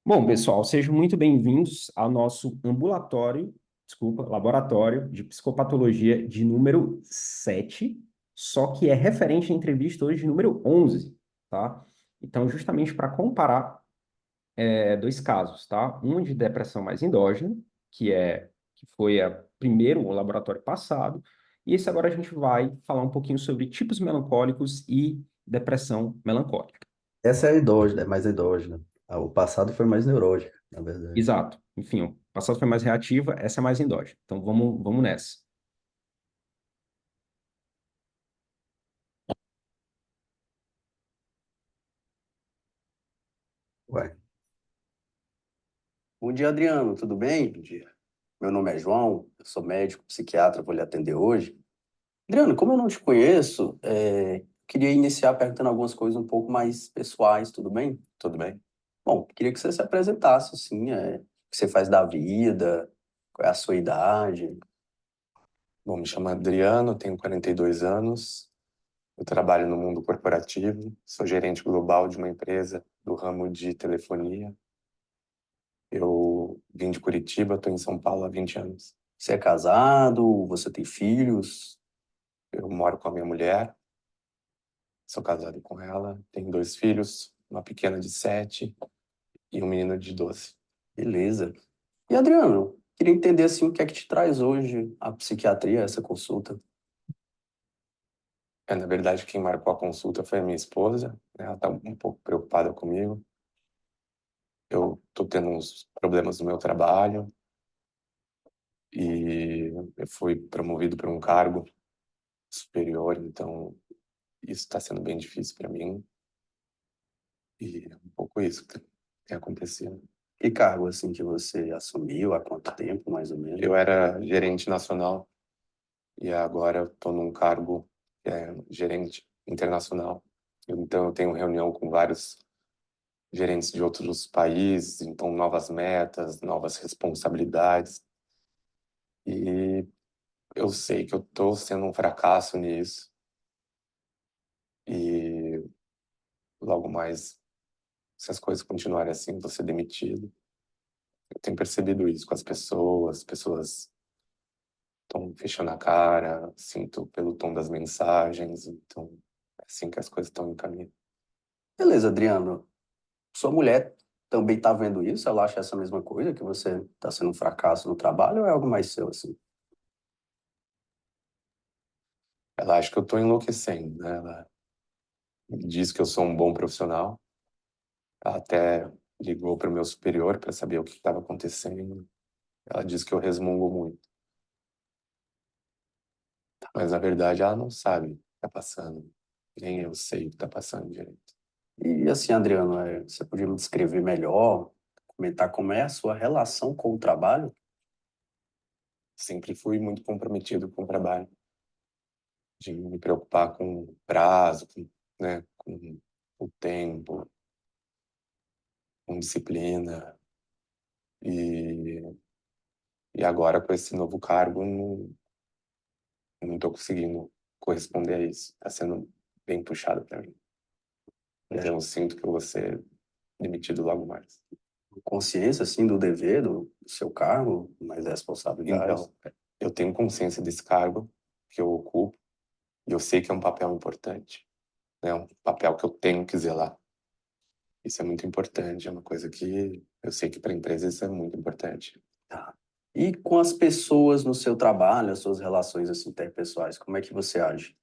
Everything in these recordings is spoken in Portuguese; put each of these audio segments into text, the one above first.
Bom, pessoal, sejam muito bem-vindos ao nosso laboratório de psicopatologia de número 7, só que é referente à entrevista hoje de número 11, tá? Então, justamente para comparar dois casos, tá? Um de depressão mais endógena, que foi o laboratório passado, e esse agora a gente vai falar um pouquinho sobre tipos melancólicos e depressão melancólica. Essa é a endógena, é mais endógena. O passado foi mais neurológica, na verdade. Exato. Enfim, o passado foi mais reativa, essa é mais endógena. Então vamos nessa. Ué, Bom dia, Adriano, tudo bem? Bom dia. Meu nome é João, eu sou médico, psiquiatra, vou lhe atender hoje. Adriano, como eu não te conheço, queria iniciar perguntando algumas coisas um pouco mais pessoais, tudo bem? Tudo bem. Bom, queria que você se apresentasse, assim, o que você faz da vida, qual é a sua idade. Bom, me chamo Adriano, tenho 42 anos, eu trabalho no mundo corporativo, sou gerente global de uma empresa do ramo de telefonia. Eu vim de Curitiba, estou em São Paulo há 20 anos. Você é casado, você tem filhos? Eu moro com a minha mulher, sou casado com ela, tenho 2 filhos, uma pequena de 7 e um menino de 12. Beleza. E, Adriano, queria entender, assim, o que é que te traz hoje a psiquiatria, essa consulta? Na verdade, quem marcou a consulta foi a minha esposa, né? Ela está um pouco preocupada comigo. Eu estou tendo uns problemas no meu trabalho, e eu fui promovido para um cargo superior, então isso está sendo bem difícil para mim e é um pouco isso que tem acontecido. Que cargo, assim, que você assumiu, há quanto tempo, mais ou menos? Eu era gerente nacional e agora estou num cargo que é gerente internacional. Então eu tenho reunião com vários gerentes de outros países, então novas metas, novas responsabilidades. E eu sei que eu estou sendo um fracasso nisso. E logo mais, se as coisas continuarem assim, vou ser demitido. Eu tenho percebido isso com as pessoas estão fechando a cara, sinto pelo tom das mensagens, então é assim que as coisas estão encaminhando. Beleza, Adriano. Sua mulher também está vendo isso? Ela acha essa mesma coisa, que você está sendo um fracasso no trabalho, ou é algo mais seu, assim? Ela acha que eu estou enlouquecendo, né? Ela diz que eu sou um bom profissional. Ela até ligou para o meu superior para saber o que estava acontecendo. Ela diz que eu resmungo muito. Mas na verdade ela não sabe o que está passando. Nem eu sei o que está passando direito. E assim, Adriano, você podia me descrever melhor, comentar como é a sua relação com o trabalho? Sempre fui muito comprometido com o trabalho, de me preocupar com o prazo, né, com o tempo, com disciplina. E, e agora, com esse novo cargo, não estou conseguindo corresponder a isso. Está sendo bem puxado para mim. Então, eu sinto que eu vou ser demitido logo mais. Consciência, assim, do dever, do seu cargo, mas responsabilidades. Então, eu tenho consciência desse cargo que eu ocupo, e eu sei que é um papel importante, né? Um papel que eu tenho que zelar. Isso é muito importante, é uma coisa que eu sei que para a empresa isso é muito importante. Tá. E com as pessoas no seu trabalho, as suas relações, assim, interpessoais, como é que você age?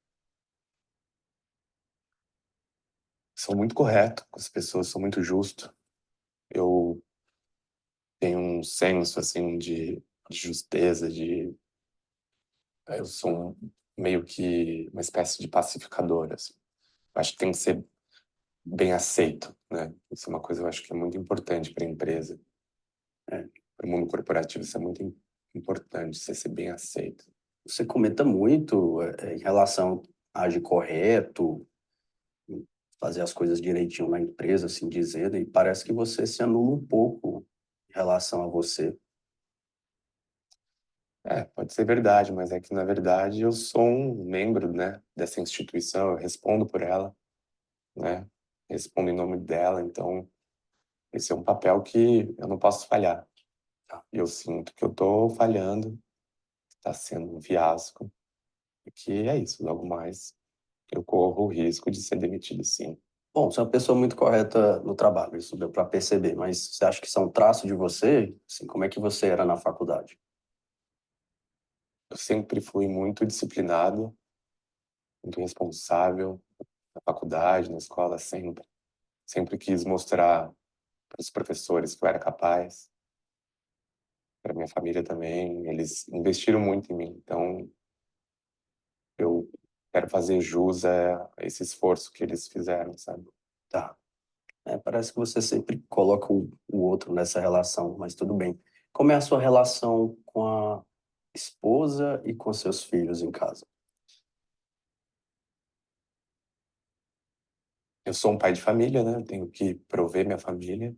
Sou muito correto com as pessoas, sou muito justo. Eu tenho um senso, assim, de justeza, eu sou meio que uma espécie de pacificador, assim. Acho que tem que ser bem aceito, né? Isso é uma coisa que eu acho que é muito importante para a empresa. Para o mundo corporativo isso é muito importante, você ser bem aceito. Você comenta muito em relação a agir correto, fazer as coisas direitinho na empresa, assim dizendo, e parece que você se anula um pouco em relação a você. Pode ser verdade, mas é que, na verdade, eu sou um membro, né, dessa instituição, eu respondo por ela, né? Respondo em nome dela, então esse é um papel que eu não posso falhar. E eu sinto que eu tô falhando, está sendo um fiasco, e que é isso, logo mais eu corro o risco de ser demitido, sim. Bom, você é uma pessoa muito correta no trabalho, isso deu para perceber, mas você acha que isso é um traço de você? Assim, como é que você era na faculdade? Eu sempre fui muito disciplinado, muito responsável na faculdade, na escola, sempre. Sempre quis mostrar para os professores que eu era capaz, para minha família também. Eles investiram muito em mim, então eu quero fazer jus a esse esforço que eles fizeram, sabe? Tá. Parece que você sempre coloca o outro nessa relação, mas tudo bem. Como é a sua relação com a esposa e com seus filhos em casa? Eu sou um pai de família, né? Eu tenho que prover minha família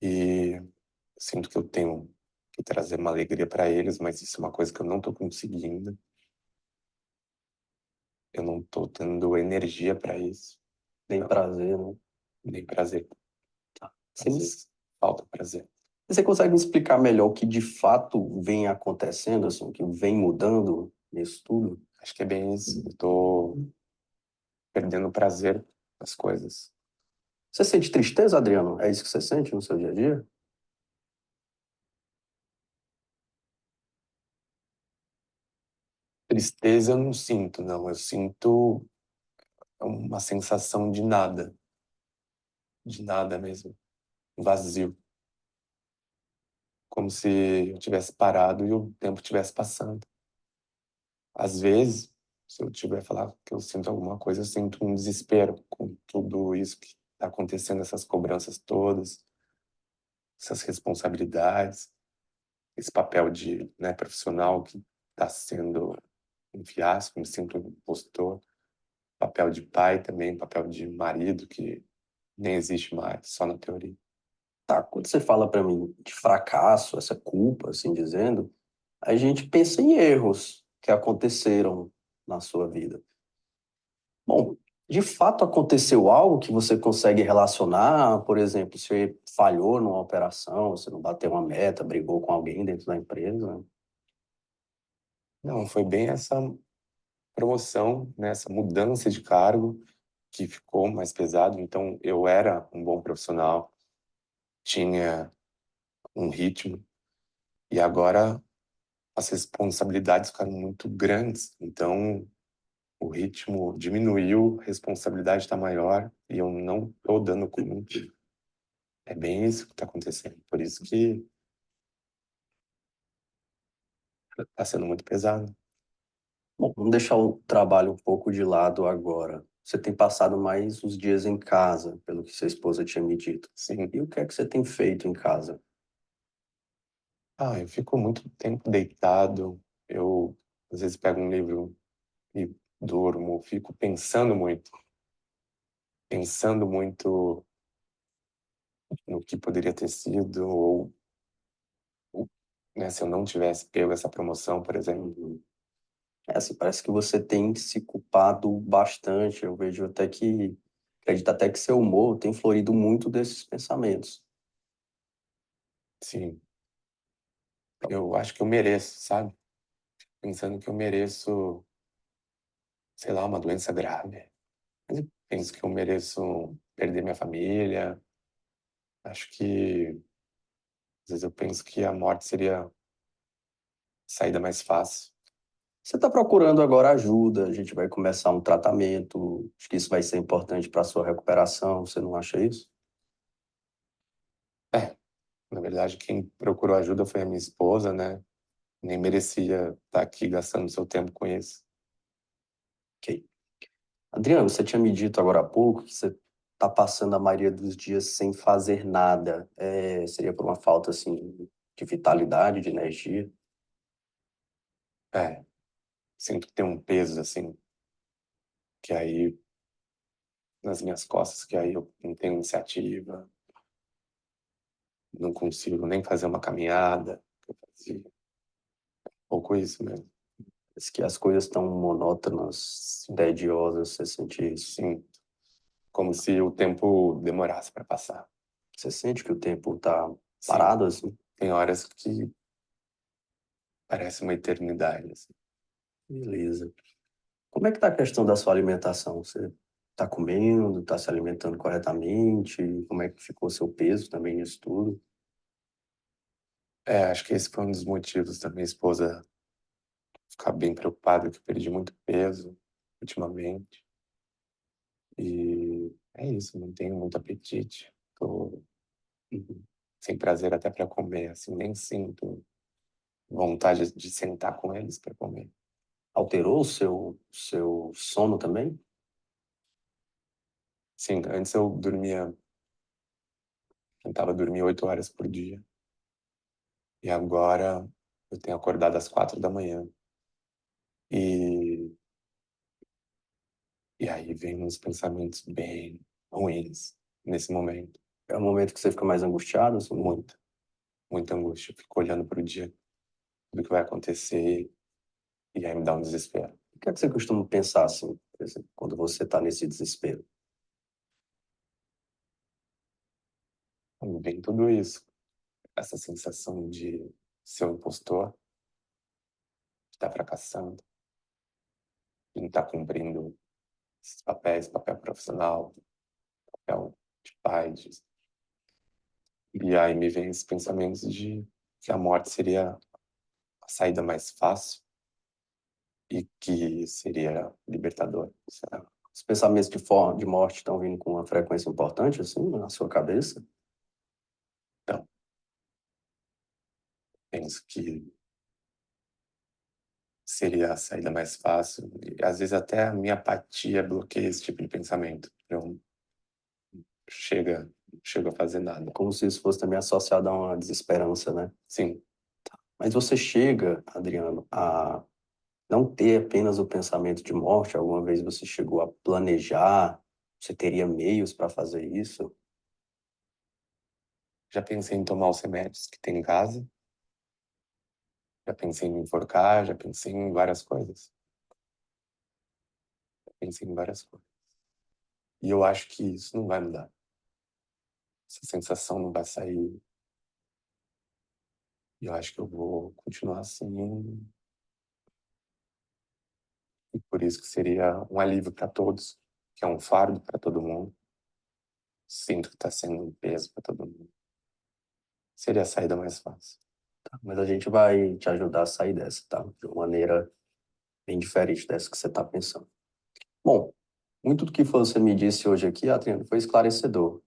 e sinto que eu tenho que trazer uma alegria para eles, mas isso é uma coisa que eu não estou conseguindo. Eu não estou tendo energia para isso, Tem prazer, né? nem prazer. Você, Às me- vezes falta prazer. você consegue me explicar melhor o que de fato vem acontecendo, assim, o que vem mudando nisso tudo? Acho que é bem isso. Eu tô perdendo o prazer nas coisas. Você sente tristeza, Adriano? É isso que você sente no seu dia a dia? Tristeza eu não sinto, não. Eu sinto uma sensação de nada mesmo, vazio. Como se eu tivesse parado e o tempo tivesse passando. Às vezes, se eu tiver a falar que eu sinto alguma coisa, eu sinto um desespero com tudo isso que está acontecendo, essas cobranças todas, essas responsabilidades, esse papel de, né, profissional que está sendo um fiasco, me sinto um impostor, papel de pai também, papel de marido que nem existe mais, só na teoria. Tá, quando você fala para mim de fracasso, essa culpa, assim dizendo, a gente pensa em erros que aconteceram na sua vida. Bom, de fato aconteceu algo que você consegue relacionar? Por exemplo, você falhou numa operação, você não bateu uma meta, brigou com alguém dentro da empresa? Não, foi bem essa promoção, né, essa mudança de cargo que ficou mais pesado. Então, eu era um bom profissional, tinha um ritmo, e agora as responsabilidades ficaram muito grandes. Então, o ritmo diminuiu, a responsabilidade está maior e eu não estou dando conta. É bem isso que está acontecendo. Por isso que está sendo muito pesado. Bom, vamos deixar o trabalho um pouco de lado agora. Você tem passado mais os dias em casa, pelo que sua esposa tinha me dito. Sim. E o que é que você tem feito em casa? Eu fico muito tempo deitado. Eu, às vezes, pego um livro e durmo. Fico pensando muito no que poderia ter sido, ou, né, se eu não tivesse pego essa promoção, por exemplo. Assim, parece que você tem se culpado bastante. Eu vejo até que, acredito até que seu humor tem florido muito desses pensamentos. Sim, eu acho que eu mereço, sabe? Pensando que eu mereço, sei lá, uma doença grave. Mas eu penso que eu mereço perder minha família. Acho que, às vezes, eu penso que a morte seria a saída mais fácil. Você está procurando agora ajuda, a gente vai começar um tratamento. Acho que isso vai ser importante para a sua recuperação, você não acha isso? É, na verdade, quem procurou ajuda foi a minha esposa, né? Nem merecia estar aqui gastando seu tempo com isso. Ok. Adriano, você tinha me dito agora há pouco que você está passando a maioria dos dias sem fazer nada. Seria por uma falta, assim, de vitalidade, de energia? É, sinto que tem um peso, assim, que aí, nas minhas costas, que aí eu não tenho iniciativa, não consigo nem fazer uma caminhada que eu fazia. Pouco isso mesmo. Parece que as coisas estão monótonas, tediosas, você sente isso? Sim, como se o tempo demorasse para passar. Você sente que o tempo tá Sim, parado, assim? tem horas que parece uma eternidade, assim. Beleza. Como é que tá a questão da sua alimentação? Você tá comendo, tá se alimentando corretamente? Como é que ficou o seu peso também nisso tudo? Acho que esse foi um dos motivos da minha esposa ficar bem preocupada, que eu perdi muito peso ultimamente. E é isso, não tenho muito apetite. Tô sem prazer até para comer, assim, nem sinto vontade de sentar com eles para comer. Alterou o seu sono também? Sim, antes eu tentava dormir 8 horas por dia. E agora eu tenho acordado às 4 da manhã. E, e aí vem uns pensamentos bem ruins nesse momento. É o momento que você fica mais angustiado, assim? Muita, muita angústia. Eu fico olhando para o dia, tudo que vai acontecer, e aí me dá um desespero. O que é que você costuma pensar, assim, por exemplo, quando você tá nesse desespero? Vem tudo isso, essa sensação de ser um impostor, de estar fracassando, de não estar cumprindo esses papéis, papel profissional, papel de pai. E aí me vem esses pensamentos de que a morte seria a saída mais fácil e que seria libertador. Será? Os pensamentos de morte estão vindo com uma frequência importante, assim, na sua cabeça? Então, penso que seria a saída mais fácil. E, às vezes até a minha apatia bloqueia esse tipo de pensamento. Eu chega, não chego a fazer nada. Como se isso fosse também associado a uma desesperança, né? Sim, Mas você chega, Adriano, a não ter apenas o pensamento de morte? Alguma vez você chegou a planejar? Você teria meios para fazer isso? já pensei em tomar os remédios que tem em casa, já pensei em me enforcar, já pensei em várias coisas. Já pensei em várias coisas. E eu acho que isso não vai mudar. Essa sensação não vai sair. E eu acho que eu vou continuar assim. E por isso que seria um alívio para todos, que é um fardo para todo mundo. Sinto que está sendo um peso para todo mundo. Seria a saída mais fácil. Mas a gente vai te ajudar a sair dessa, tá? De uma maneira bem diferente dessa que você está pensando. Bom, muito do que você me disse hoje aqui, Adriano, foi esclarecedor.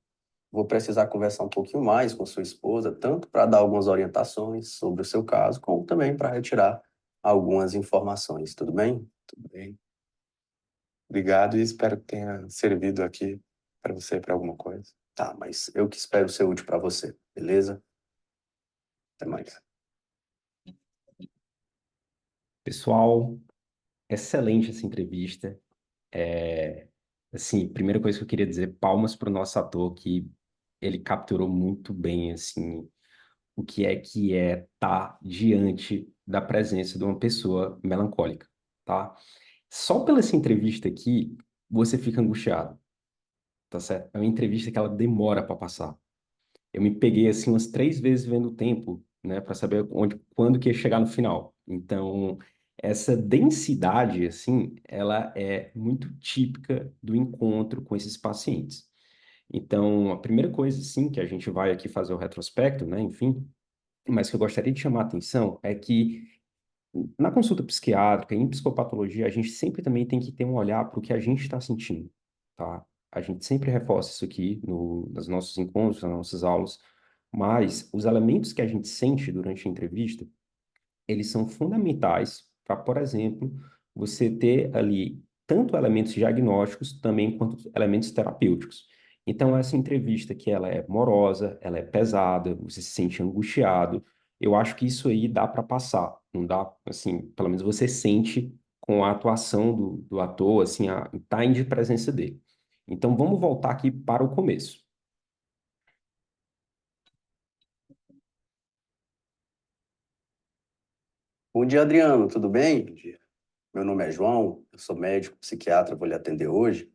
Vou precisar conversar um pouquinho mais com sua esposa, tanto para dar algumas orientações sobre o seu caso, como também para retirar algumas informações, tudo bem? Tudo bem? Obrigado e espero que tenha servido aqui para você para alguma coisa. Tá, mas eu que espero ser útil para você, beleza? Até mais. Pessoal, excelente essa entrevista. Assim, primeira coisa que eu queria dizer, palmas para o nosso ator, que ele capturou muito bem, assim, o que é estar diante da presença de uma pessoa melancólica, tá? Só pela essa entrevista aqui, você fica angustiado, tá certo? É uma entrevista que ela demora para passar. Eu me peguei, assim, umas 3 vezes vendo o tempo, né, para saber quando que ia chegar no final. Então, essa densidade, assim, ela é muito típica do encontro com esses pacientes. Então, a primeira coisa, sim, que a gente vai aqui fazer o retrospecto, né, enfim, mas que eu gostaria de chamar a atenção é que na consulta psiquiátrica, em psicopatologia, a gente sempre também tem que ter um olhar para o que a gente está sentindo, tá? A gente sempre reforça isso aqui nos nossos encontros, nas nossas aulas, mas os elementos que a gente sente durante a entrevista, eles são fundamentais para, por exemplo, você ter ali tanto elementos diagnósticos também quanto elementos terapêuticos. Então, essa entrevista que ela é morosa, ela é pesada, você se sente angustiado, eu acho que isso aí dá para passar, não dá, assim, pelo menos você sente com a atuação do ator, assim, a time de presença dele. Então, vamos voltar aqui para o começo. Bom dia, Adriano, tudo bem? Bom dia. Meu nome é João, eu sou médico, psiquiatra, vou lhe atender hoje.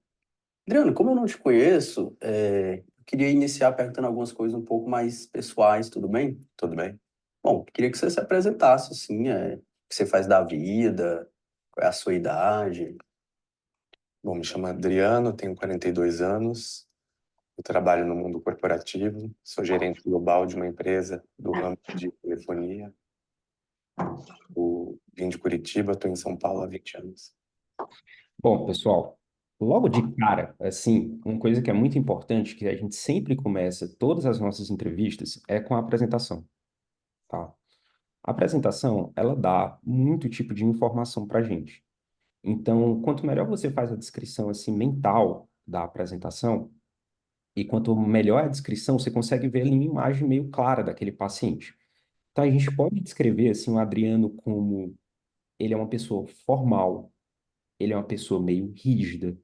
Adriano, como eu não te conheço, eu queria iniciar perguntando algumas coisas um pouco mais pessoais, tudo bem? Tudo bem? Bom, queria que você se apresentasse, assim, o que você faz da vida, qual é a sua idade. Bom, me chamo Adriano, tenho 42 anos, eu trabalho no mundo corporativo, sou gerente global de uma empresa do ramo de telefonia. Vim de Curitiba, estou em São Paulo há 20 anos. Bom, pessoal, logo de cara, assim, uma coisa que é muito importante, que a gente sempre começa todas as nossas entrevistas, é com a apresentação, tá? A apresentação, ela dá muito tipo de informação para a gente. Então, quanto melhor você faz a descrição, assim, mental da apresentação, e quanto melhor a descrição, você consegue ver ali uma imagem meio clara daquele paciente. Então, a gente pode descrever, assim, o Adriano como ele é uma pessoa formal, ele é uma pessoa meio rígida,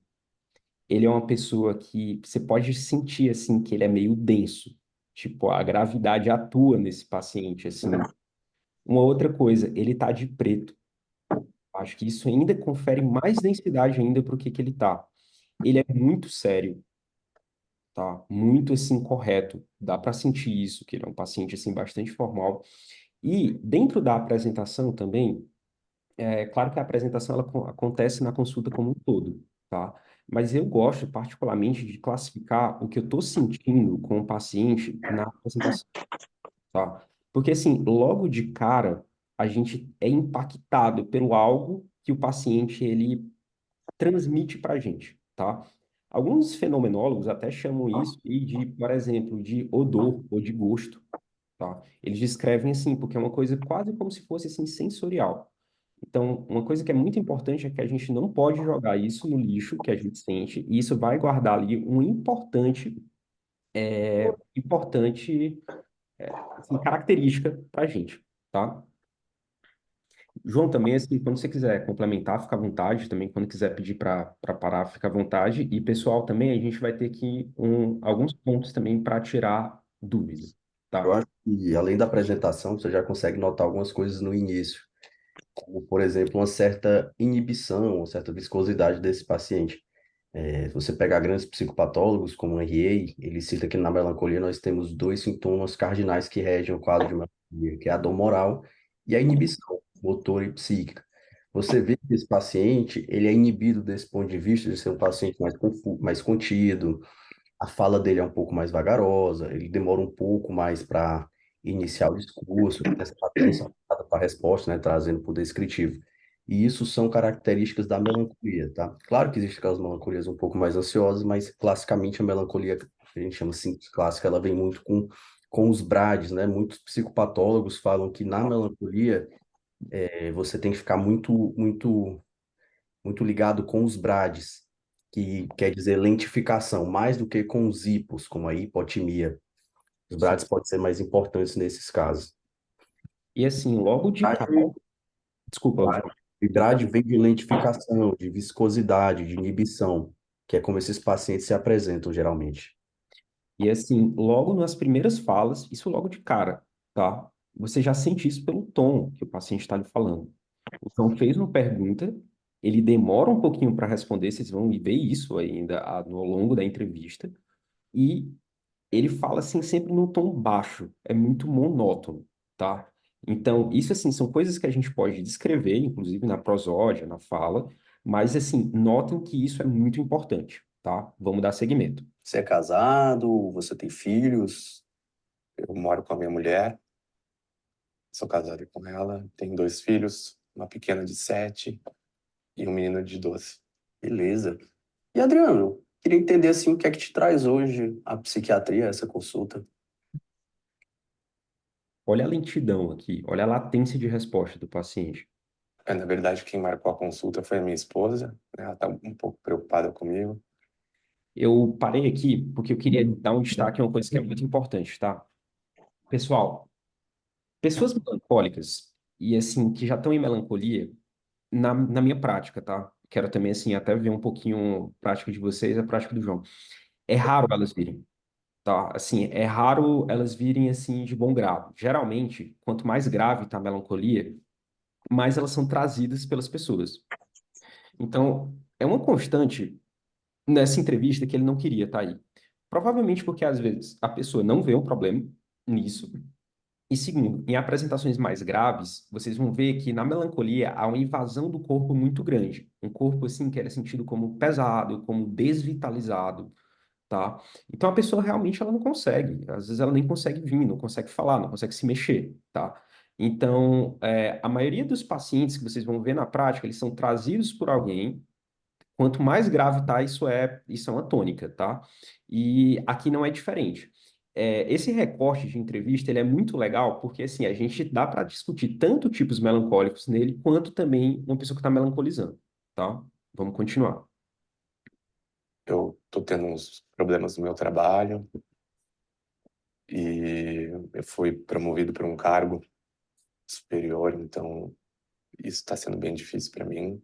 ele é uma pessoa que você pode sentir, assim, que ele é meio denso. Tipo, a gravidade atua nesse paciente, assim. Uma outra coisa, ele tá de preto. Acho que isso ainda confere mais densidade ainda para o que ele tá. Ele é muito sério, tá? Muito, assim, correto. Dá para sentir isso, que ele é um paciente, assim, bastante formal. E dentro da apresentação também, é claro que a apresentação ela acontece na consulta como um todo, tá? Mas eu gosto particularmente de classificar o que eu estou sentindo com o paciente na apresentação, tá? Porque assim, logo de cara, a gente é impactado pelo algo que o paciente ele transmite para a gente, tá? Alguns fenomenólogos até chamam isso de, por exemplo, de odor ou de gosto, tá? Eles descrevem assim, porque é uma coisa quase como se fosse assim sensorial. Então, uma coisa que é muito importante é que a gente não pode jogar isso no lixo que a gente sente, e isso vai guardar ali um importante assim, característica para a gente, tá? João, também, assim, quando você quiser complementar, fica à vontade, também quando quiser pedir para parar, fica à vontade, e pessoal, também a gente vai ter aqui alguns pontos também para tirar dúvida, Eu tá? acho que, além da apresentação, você já consegue notar algumas coisas no início, como, por exemplo, uma certa inibição, uma certa viscosidade desse paciente. Se você pegar grandes psicopatólogos, como o RA, ele cita que na melancolia nós temos dois sintomas cardinais que regem o quadro de melancolia, que é a dor moral e a inibição motora e psíquica. Você vê que esse paciente, ele é inibido desse ponto de vista de ser um paciente mais contido, a fala dele é um pouco mais vagarosa, ele demora um pouco mais para iniciar o discurso, essa latência para a resposta, né, trazendo para o descritivo. E isso são características da melancolia, tá? Claro que existem aquelas melancolias um pouco mais ansiosas, mas classicamente a melancolia, que a gente chama assim, clássica, ela vem muito com os brades, né? Muitos psicopatólogos falam que na melancolia você tem que ficar muito ligado com os brades, que quer dizer lentificação, mais do que com os hipos, como a hipotimia. Os Sim. brades podem ser mais importantes nesses casos. E assim, logo de cara, desculpa, João. E brade vem de lentificação, de viscosidade, de inibição, que é como esses pacientes se apresentam geralmente. E assim, logo nas primeiras falas, isso logo de cara, tá? Você já sente isso pelo tom que o paciente está lhe falando. Então, fez uma pergunta, ele demora um pouquinho para responder, vocês vão ver isso ainda no longo da entrevista, e ele fala assim sempre num tom baixo, é muito monótono, tá? Então, isso assim, são coisas que a gente pode descrever, inclusive na prosódia, na fala, mas assim, notem que isso é muito importante, tá? Vamos dar seguimento. Você é casado? Você tem filhos? Eu moro com a minha mulher, sou casado com ela, tenho 2 filhos, uma pequena de 7 e um menino de 12. Beleza. E Adriano, queria entender assim o que é que te traz hoje a psiquiatria, essa consulta. Olha a lentidão aqui, olha a latência de resposta do paciente. Na verdade, quem marcou a consulta foi a minha esposa, né? Ela está um pouco preocupada comigo. Eu parei aqui porque eu queria dar um destaque a uma coisa que é muito importante, tá? Pessoal, pessoas melancólicas e assim, que já estão em melancolia, na minha prática, tá? Quero também, assim, até ver um pouquinho a prática de vocês, a prática do João. É raro elas virem, tá? Assim, é raro elas virem, assim, de bom grado. Geralmente, quanto mais grave tá a melancolia, mais elas são trazidas pelas pessoas. Então, é uma constante nessa entrevista que ele não queria estar aí. Provavelmente porque, às vezes, a pessoa não vê um problema nisso. E segundo, em apresentações mais graves, vocês vão ver que na melancolia há uma invasão do corpo muito grande. Um corpo, assim, que era sentido como pesado, como desvitalizado, tá? Então a pessoa realmente ela não consegue. Às vezes ela nem consegue vir, não consegue falar, não consegue se mexer, tá? Então, a maioria dos pacientes que vocês vão ver na prática, eles são trazidos por alguém. Quanto mais grave tá, isso é uma tônica, tá? E aqui não é diferente. Esse recorte de entrevista, ele é muito legal porque, assim, a gente dá para discutir tanto tipos melancólicos nele, quanto também uma pessoa que está melancolizando, tá? Vamos continuar. Eu tô tendo uns problemas no meu trabalho e eu fui promovido para um cargo superior, então isso está sendo bem difícil para mim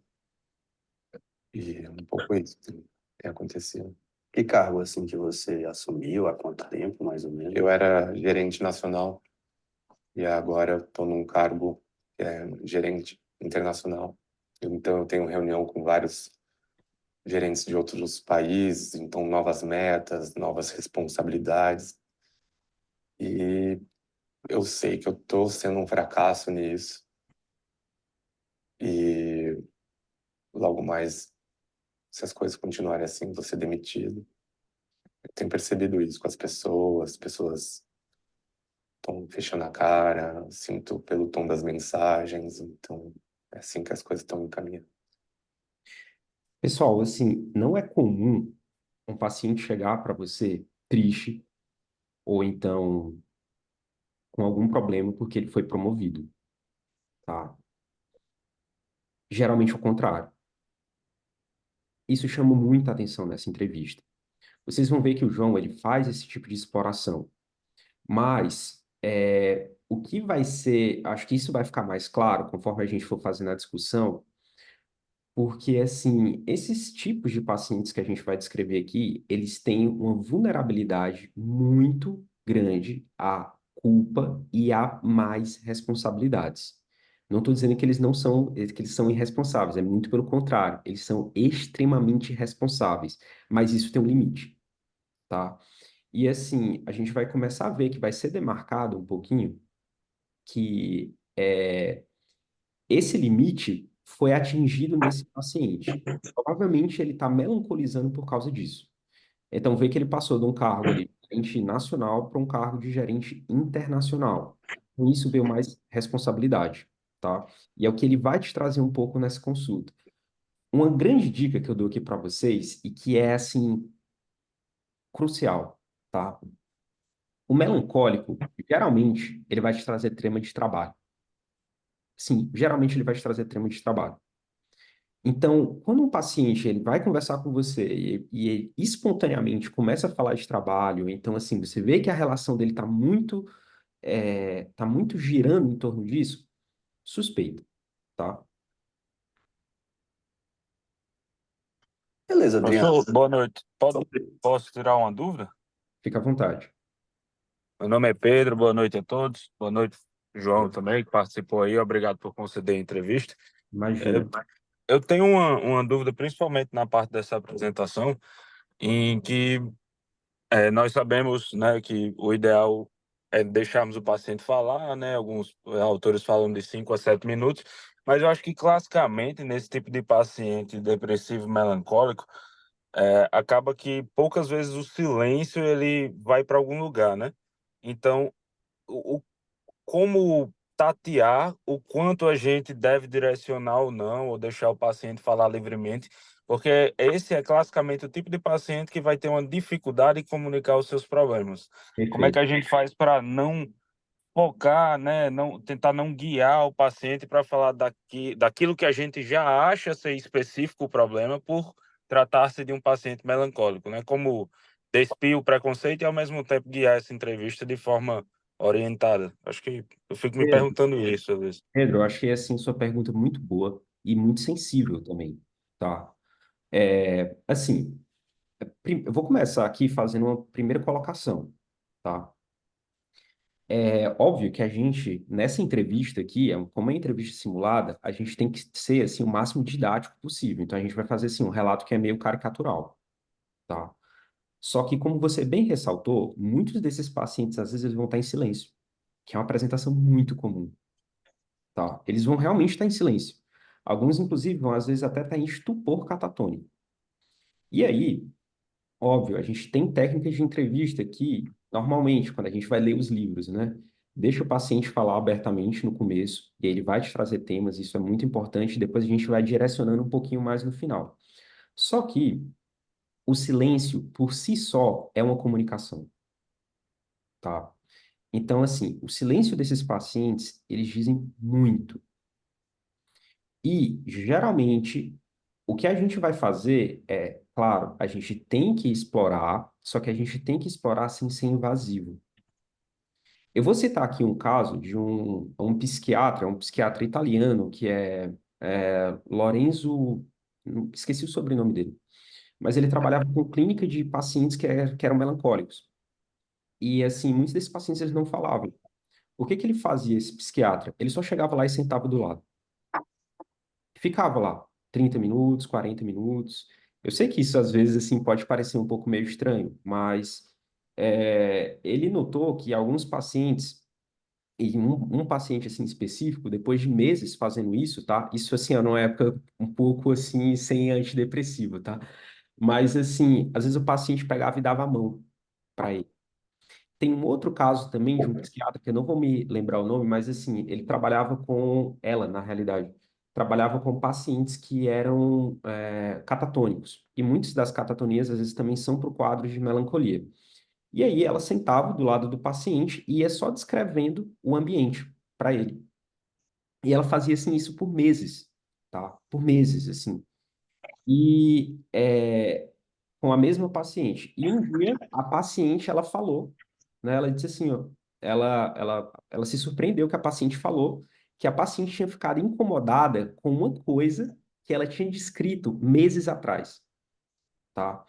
e é um pouco isso que tem acontecido. Que cargo assim que você assumiu? Há quanto tempo, mais ou menos? Eu era gerente nacional e agora estou num cargo que é gerente internacional. Então eu tenho reunião com vários gerentes de outros países, então novas metas, novas responsabilidades. E eu sei que eu estou sendo um fracasso nisso. E logo mais, se as coisas continuarem assim, vou ser demitido. Eu tenho percebido isso com as pessoas estão fechando a cara, sinto pelo tom das mensagens, então é assim que as coisas estão encaminhando. Pessoal, assim, não é comum um paciente chegar para você triste ou então com algum problema porque ele foi promovido, tá? Geralmente é o contrário. Isso chama muita atenção nessa entrevista. Vocês vão ver que o João ele faz esse tipo de exploração, mas o que vai ser, acho que isso vai ficar mais claro conforme a gente for fazendo a discussão, porque assim, esses tipos de pacientes que a gente vai descrever aqui, eles têm uma vulnerabilidade muito grande à culpa e a mais responsabilidades. Não estou dizendo que eles não são, que eles são irresponsáveis, é muito pelo contrário, eles são extremamente responsáveis, mas isso tem um limite, tá? E assim, a gente vai começar a ver que vai ser demarcado um pouquinho que esse limite foi atingido nesse paciente. Provavelmente ele está melancolizando por causa disso. Então, vê que ele passou de um cargo ali, de gerente nacional, para um cargo de gerente internacional. Com isso veio mais responsabilidade, tá? E é o que ele vai te trazer um pouco nessa consulta. Uma grande dica que eu dou aqui para vocês, e que é, assim, crucial, tá? O melancólico, geralmente, ele vai te trazer trema de trabalho. Sim, geralmente ele vai te trazer trema de trabalho. Então, quando um paciente ele vai conversar com você e ele espontaneamente começa a falar de trabalho, então assim, você vê que a relação dele tá muito girando em torno disso, suspeita, tá? Beleza, Adriano. Professor, boa noite. Posso tirar uma dúvida? Fica à vontade. Meu nome é Pedro, boa noite a todos. Boa noite, João também, que participou aí. Obrigado por conceder a entrevista. É, Imagina. eu tenho uma dúvida, principalmente na parte dessa apresentação, em que nós sabemos, né, que o ideal é deixarmos o paciente falar, né? Alguns autores falam de 5 a 7 minutos, mas eu acho que classicamente, nesse tipo de paciente depressivo melancólico, acaba que poucas vezes o silêncio ele vai para algum lugar, né? Então, o, como tatear o quanto a gente deve direcionar ou não, ou deixar o paciente falar livremente, porque esse é classicamente o tipo de paciente que vai ter uma dificuldade em comunicar os seus problemas. Como é que Perfeito. a gente faz para não focar, né, não tentar não guiar o paciente para falar daquilo que a gente já acha ser específico o problema por tratar-se de um paciente melancólico, né? Como despir o preconceito e ao mesmo tempo guiar essa entrevista de forma orientada. Acho que eu fico me Pedro, perguntando isso às vezes. Pedro, eu achei assim sua pergunta muito boa e muito sensível também, tá? Assim, eu vou começar aqui fazendo uma primeira colocação, tá? É óbvio que a gente, nessa entrevista aqui, como é entrevista simulada, a gente tem que ser, assim, o máximo didático possível. Então, a gente vai fazer, assim, um relato que é meio caricatural, tá? Só que, como você bem ressaltou, muitos desses pacientes, às vezes, eles vão estar em silêncio, que é uma apresentação muito comum, tá? Eles vão realmente estar em silêncio. Alguns, inclusive, vão, às vezes, até estar em estupor catatônico. E aí, óbvio, a gente tem técnicas de entrevista que, normalmente, quando a gente vai ler os livros, né? Deixa o paciente falar abertamente no começo, e ele vai te trazer temas, isso é muito importante, depois a gente vai direcionando um pouquinho mais no final. Só que o silêncio, por si só, é uma comunicação, tá? Então, assim, o silêncio desses pacientes, eles dizem muito. E, geralmente, o que a gente vai fazer é, claro, a gente tem que explorar, só que a gente tem que explorar sem ser invasivo. Eu vou citar aqui um caso de um psiquiatra, um psiquiatra italiano, que é Lorenzo, esqueci o sobrenome dele, mas ele trabalhava com clínica de pacientes que eram melancólicos. E, assim, muitos desses pacientes eles não falavam. O que que ele fazia, esse psiquiatra? Ele só chegava lá e sentava do lado. Ficava lá 30 minutos, 40 minutos. Eu sei que isso às vezes assim pode parecer um pouco meio estranho, mas ele notou que alguns pacientes, e um paciente assim específico, depois de meses fazendo isso, tá? Isso assim, é numa época um pouco assim sem antidepressivo, tá? Mas assim, às vezes o paciente pegava e dava a mão para ele. Tem um outro caso também de um psiquiatra, que eu não vou me lembrar o nome, mas assim, ele trabalhava com ela, na realidade, trabalhava com pacientes que eram catatônicos. E muitas das catatonias, às vezes, também são por quadros de melancolia. E aí ela sentava do lado do paciente e ia só descrevendo o ambiente para ele. E ela fazia, assim, isso por meses, tá? Por meses, assim. E com a mesma paciente. E um dia a paciente ela falou, né? Ela disse assim, ó, ela se surpreendeu que a paciente falou que a paciente tinha ficado incomodada com uma coisa que ela tinha descrito meses atrás, tá?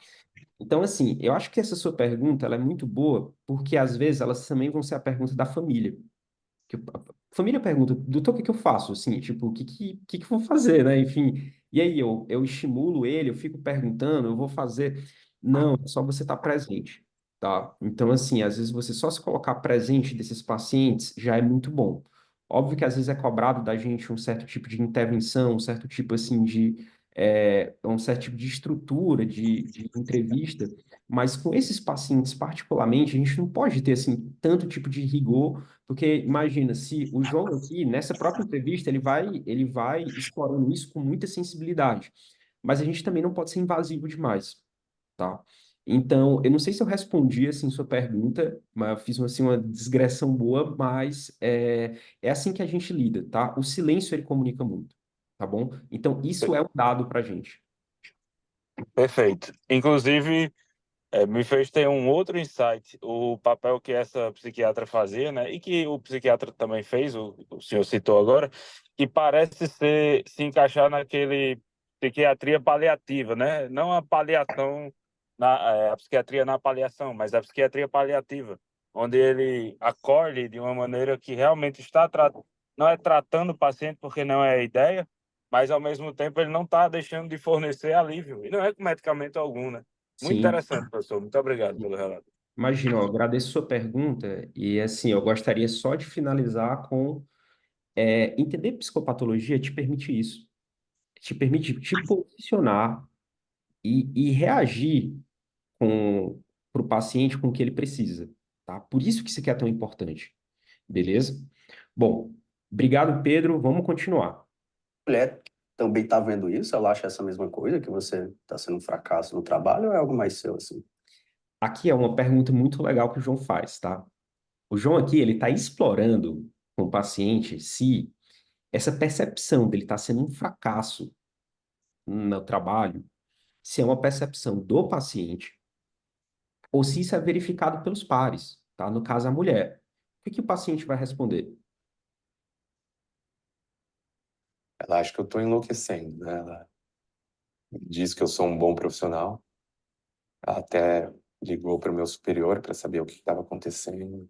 Então, assim, eu acho que essa sua pergunta ela é muito boa, porque às vezes elas também vão ser a pergunta da família que a família pergunta, doutor, o que que eu faço? Assim, tipo, o que que eu vou fazer, né? Enfim, e aí eu estimulo ele, eu fico perguntando, eu vou fazer. Não, é só você estar presente, tá? Então, assim, às vezes você só se colocar presente desses pacientes já é muito bom. Óbvio que às vezes é cobrado da gente um certo tipo de intervenção, um certo tipo, assim, um certo tipo de estrutura de entrevista, mas com esses pacientes particularmente, a gente não pode ter, assim, tanto tipo de rigor porque imagina, se o João aqui, nessa própria entrevista, ele vai explorando isso com muita sensibilidade. Mas a gente também não pode ser invasivo demais, tá? Então, eu não sei se eu respondi assim sua pergunta, mas eu fiz assim, uma digressão boa, mas é assim que a gente lida, tá? O silêncio ele comunica muito, tá bom? Então, isso é um dado pra gente. Perfeito. Inclusive, me fez ter um outro insight, o papel que essa psiquiatra fazia, né? E que o psiquiatra também fez, o senhor citou agora, que parece se encaixar naquele psiquiatria paliativa, né? Não a paliação, a psiquiatria na paliação, mas a psiquiatria paliativa, onde ele acolhe de uma maneira que realmente não é tratando o paciente porque não é a ideia, mas ao mesmo tempo ele não está deixando de fornecer alívio, e não é com medicamento algum, né? Muito Sim, interessante, professor. Muito obrigado pelo relato. imagina, eu agradeço sua pergunta e assim, eu gostaria só de finalizar com entender psicopatologia te permite isso. Te permite te posicionar e reagir para o paciente com o que ele precisa, tá? Por isso que isso aqui é tão importante, beleza? Bom, obrigado, Pedro. Vamos continuar. Mulher também tá vendo isso? Ela acha essa mesma coisa, que você tá sendo um fracasso no trabalho, ou é algo mais seu, assim? Aqui é uma pergunta muito legal que o João faz, tá? O João aqui, ele está explorando com o paciente se essa percepção dele está sendo um fracasso no trabalho, se é uma percepção do paciente ou se isso é verificado pelos pares, tá? No caso, a mulher. O que que o paciente vai responder? Ela acha que eu tô enlouquecendo, né? Ela diz que eu sou um bom profissional. Ela até ligou para o meu superior para saber o que estava acontecendo.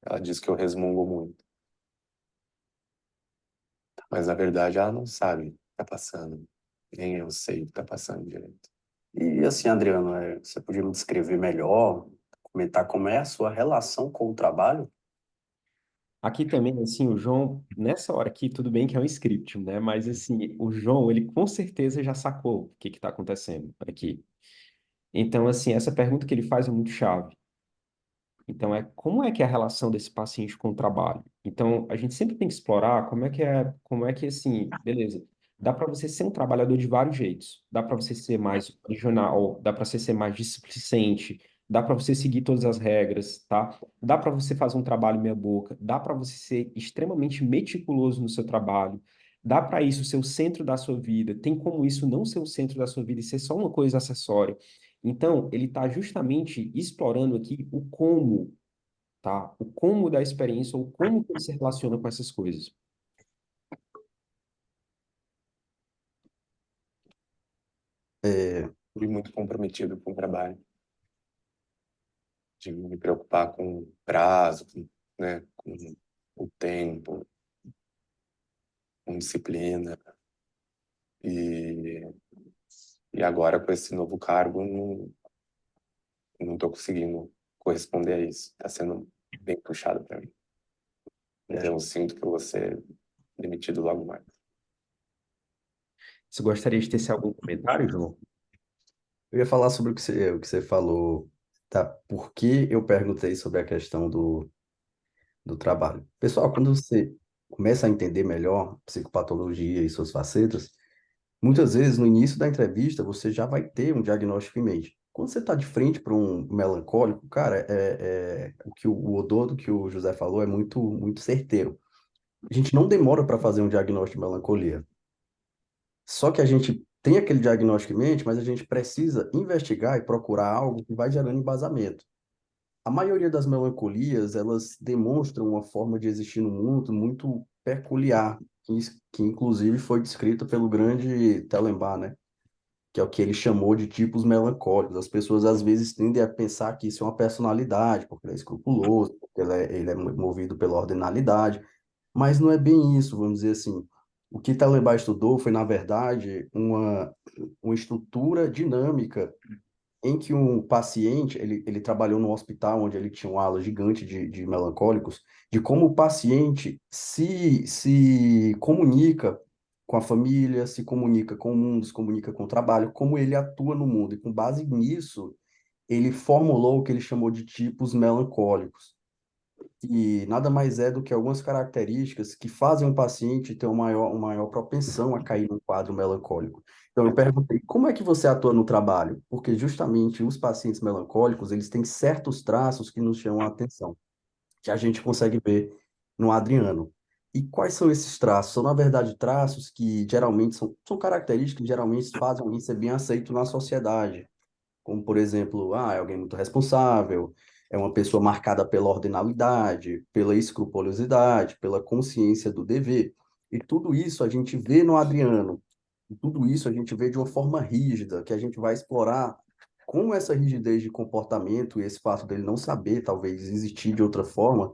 Ela diz que eu resmungo muito. Mas, na verdade, ela não sabe o que tá passando. Nem eu sei o que tá passando direito. E assim, Adriano, você podia me descrever melhor, comentar como é a sua relação com o trabalho? Aqui também, assim, o João, nessa hora aqui, tudo bem que é um script, né? Mas, assim, o João, ele com certeza já sacou o que está acontecendo aqui. Então, assim, essa pergunta que ele faz é muito chave. Então, como é que é a relação desse paciente com o trabalho? Então, a gente sempre tem que explorar como é que assim, beleza, dá para você ser um trabalhador de vários jeitos. Dá para você ser mais original, dá para você ser mais displicente, dá para você seguir todas as regras, tá? Dá para você fazer um trabalho meia boca, dá para você ser extremamente meticuloso no seu trabalho. Dá para isso ser o centro da sua vida. Tem como isso não ser o centro da sua vida e ser só uma coisa acessória. Então, ele está justamente explorando aqui o como, tá? O como da experiência, ou como que ele se relaciona com essas coisas. É, Fui muito comprometido com o trabalho, de me preocupar com prazo, né, com o tempo, com disciplina. E, e agora, com esse novo cargo, não estou conseguindo corresponder a isso. Está sendo bem puxado para mim. Então, eu sinto que eu vou ser demitido logo mais. Você gostaria de ter algum comentário, João? eu ia falar sobre o que você falou, tá? Por que eu perguntei sobre a questão do trabalho. Pessoal, quando você começa a entender melhor psicopatologia e suas facetas, muitas vezes no início da entrevista você já vai ter um diagnóstico em mente. Quando você está de frente para um melancólico, cara, o que o odor do que o José falou é muito certeiro. A gente não demora para fazer um diagnóstico de melancolia. Só que a gente tem aquele diagnóstico em mente, mas a gente precisa investigar e procurar algo que vai gerando embasamento. A maioria das melancolias, elas demonstram uma forma de existir no mundo muito peculiar, que inclusive foi descrita pelo grande Tellembar, né? Que é o que ele chamou de tipos melancólicos. As pessoas às vezes tendem a pensar que isso é uma personalidade, porque ele é escrupuloso, porque ele é movido pela ordinalidade, mas não é bem isso, vamos dizer assim. O que Tellembar estudou foi, na verdade, uma estrutura dinâmica em que um paciente, ele trabalhou num hospital onde ele tinha uma ala gigante de melancólicos, de como o paciente se comunica com a família, se comunica com o mundo, se comunica com o trabalho, como ele atua no mundo. E com base nisso, ele formulou o que ele chamou de tipos melancólicos. E nada mais é do que algumas características que fazem um paciente ter uma maior propensão a cair num quadro melancólico. Então, eu perguntei, como é que você atua no trabalho? Porque justamente os pacientes melancólicos, eles têm certos traços que nos chamam a atenção, que a gente consegue ver no Adriano. E quais são esses traços? São, na verdade, traços que geralmente são características que geralmente fazem alguém ser bem aceito na sociedade, como, por exemplo, é alguém muito responsável, é uma pessoa marcada pela ordinalidade, pela escrupulosidade, pela consciência do dever. E tudo isso a gente vê no Adriano. E tudo isso a gente vê de uma forma rígida, que a gente vai explorar como essa rigidez de comportamento e esse fato dele não saber, talvez, existir de outra forma,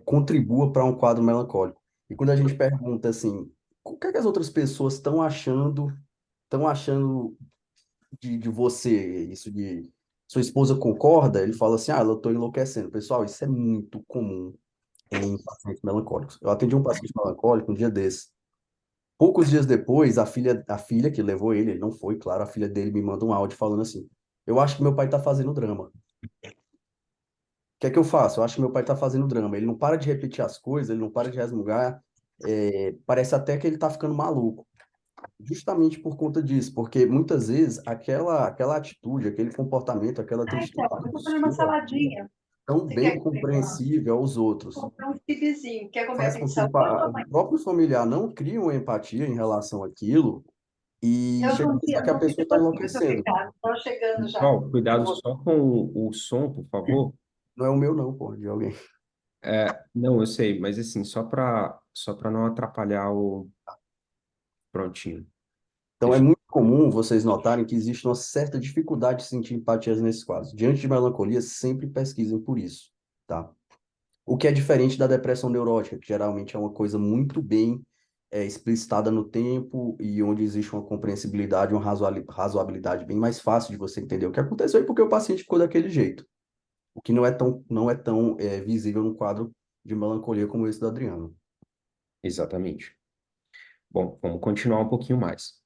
contribua para um quadro melancólico. E quando a gente pergunta assim, o que é que as outras pessoas estão achando de você, isso de sua esposa concorda, ele fala assim, eu tô enlouquecendo. Pessoal, isso é muito comum em pacientes melancólicos. Eu atendi um paciente melancólico um dia desse. Poucos dias depois, a filha que levou ele não foi, claro, a filha dele me manda um áudio falando assim, eu acho que meu pai tá fazendo drama. O que é que eu faço? Eu acho que meu pai tá fazendo drama. Ele não para de repetir as coisas, ele não para de resmungar, parece até que ele tá ficando maluco. Justamente por conta disso, porque muitas vezes aquela atitude, aquele comportamento, aquela tristeza Então, eu tô fazendo uma sua saladinha. tão Você bem quer comer com compreensível aos outros. comprar um chipzinho? Quer comer a Faz com que pizza hoje ou o amanhã? próprio familiar não crie uma empatia em relação àquilo e chega a pensar Eu que a tô pessoa está pedindo assim, muito enlouquecendo. obrigada. Tô chegando já. Pessoal, cuidado só com o som, por favor. Não é o meu não, pô, de alguém. Não, eu sei, mas assim, só para não atrapalhar o prontinho. Então é Deixa. muito comum vocês notarem que existe uma certa dificuldade de sentir empatias nesses quadros. Diante de melancolia, sempre pesquisem por isso, tá? O que é diferente da depressão neurótica, que geralmente é uma coisa muito bem explicitada no tempo e onde existe uma compreensibilidade, uma razoabilidade bem mais fácil de você entender o que aconteceu e porque o paciente ficou daquele jeito. O que não é tão visível num quadro de melancolia como esse do Adriano. Exatamente. Bom, vamos continuar um pouquinho mais.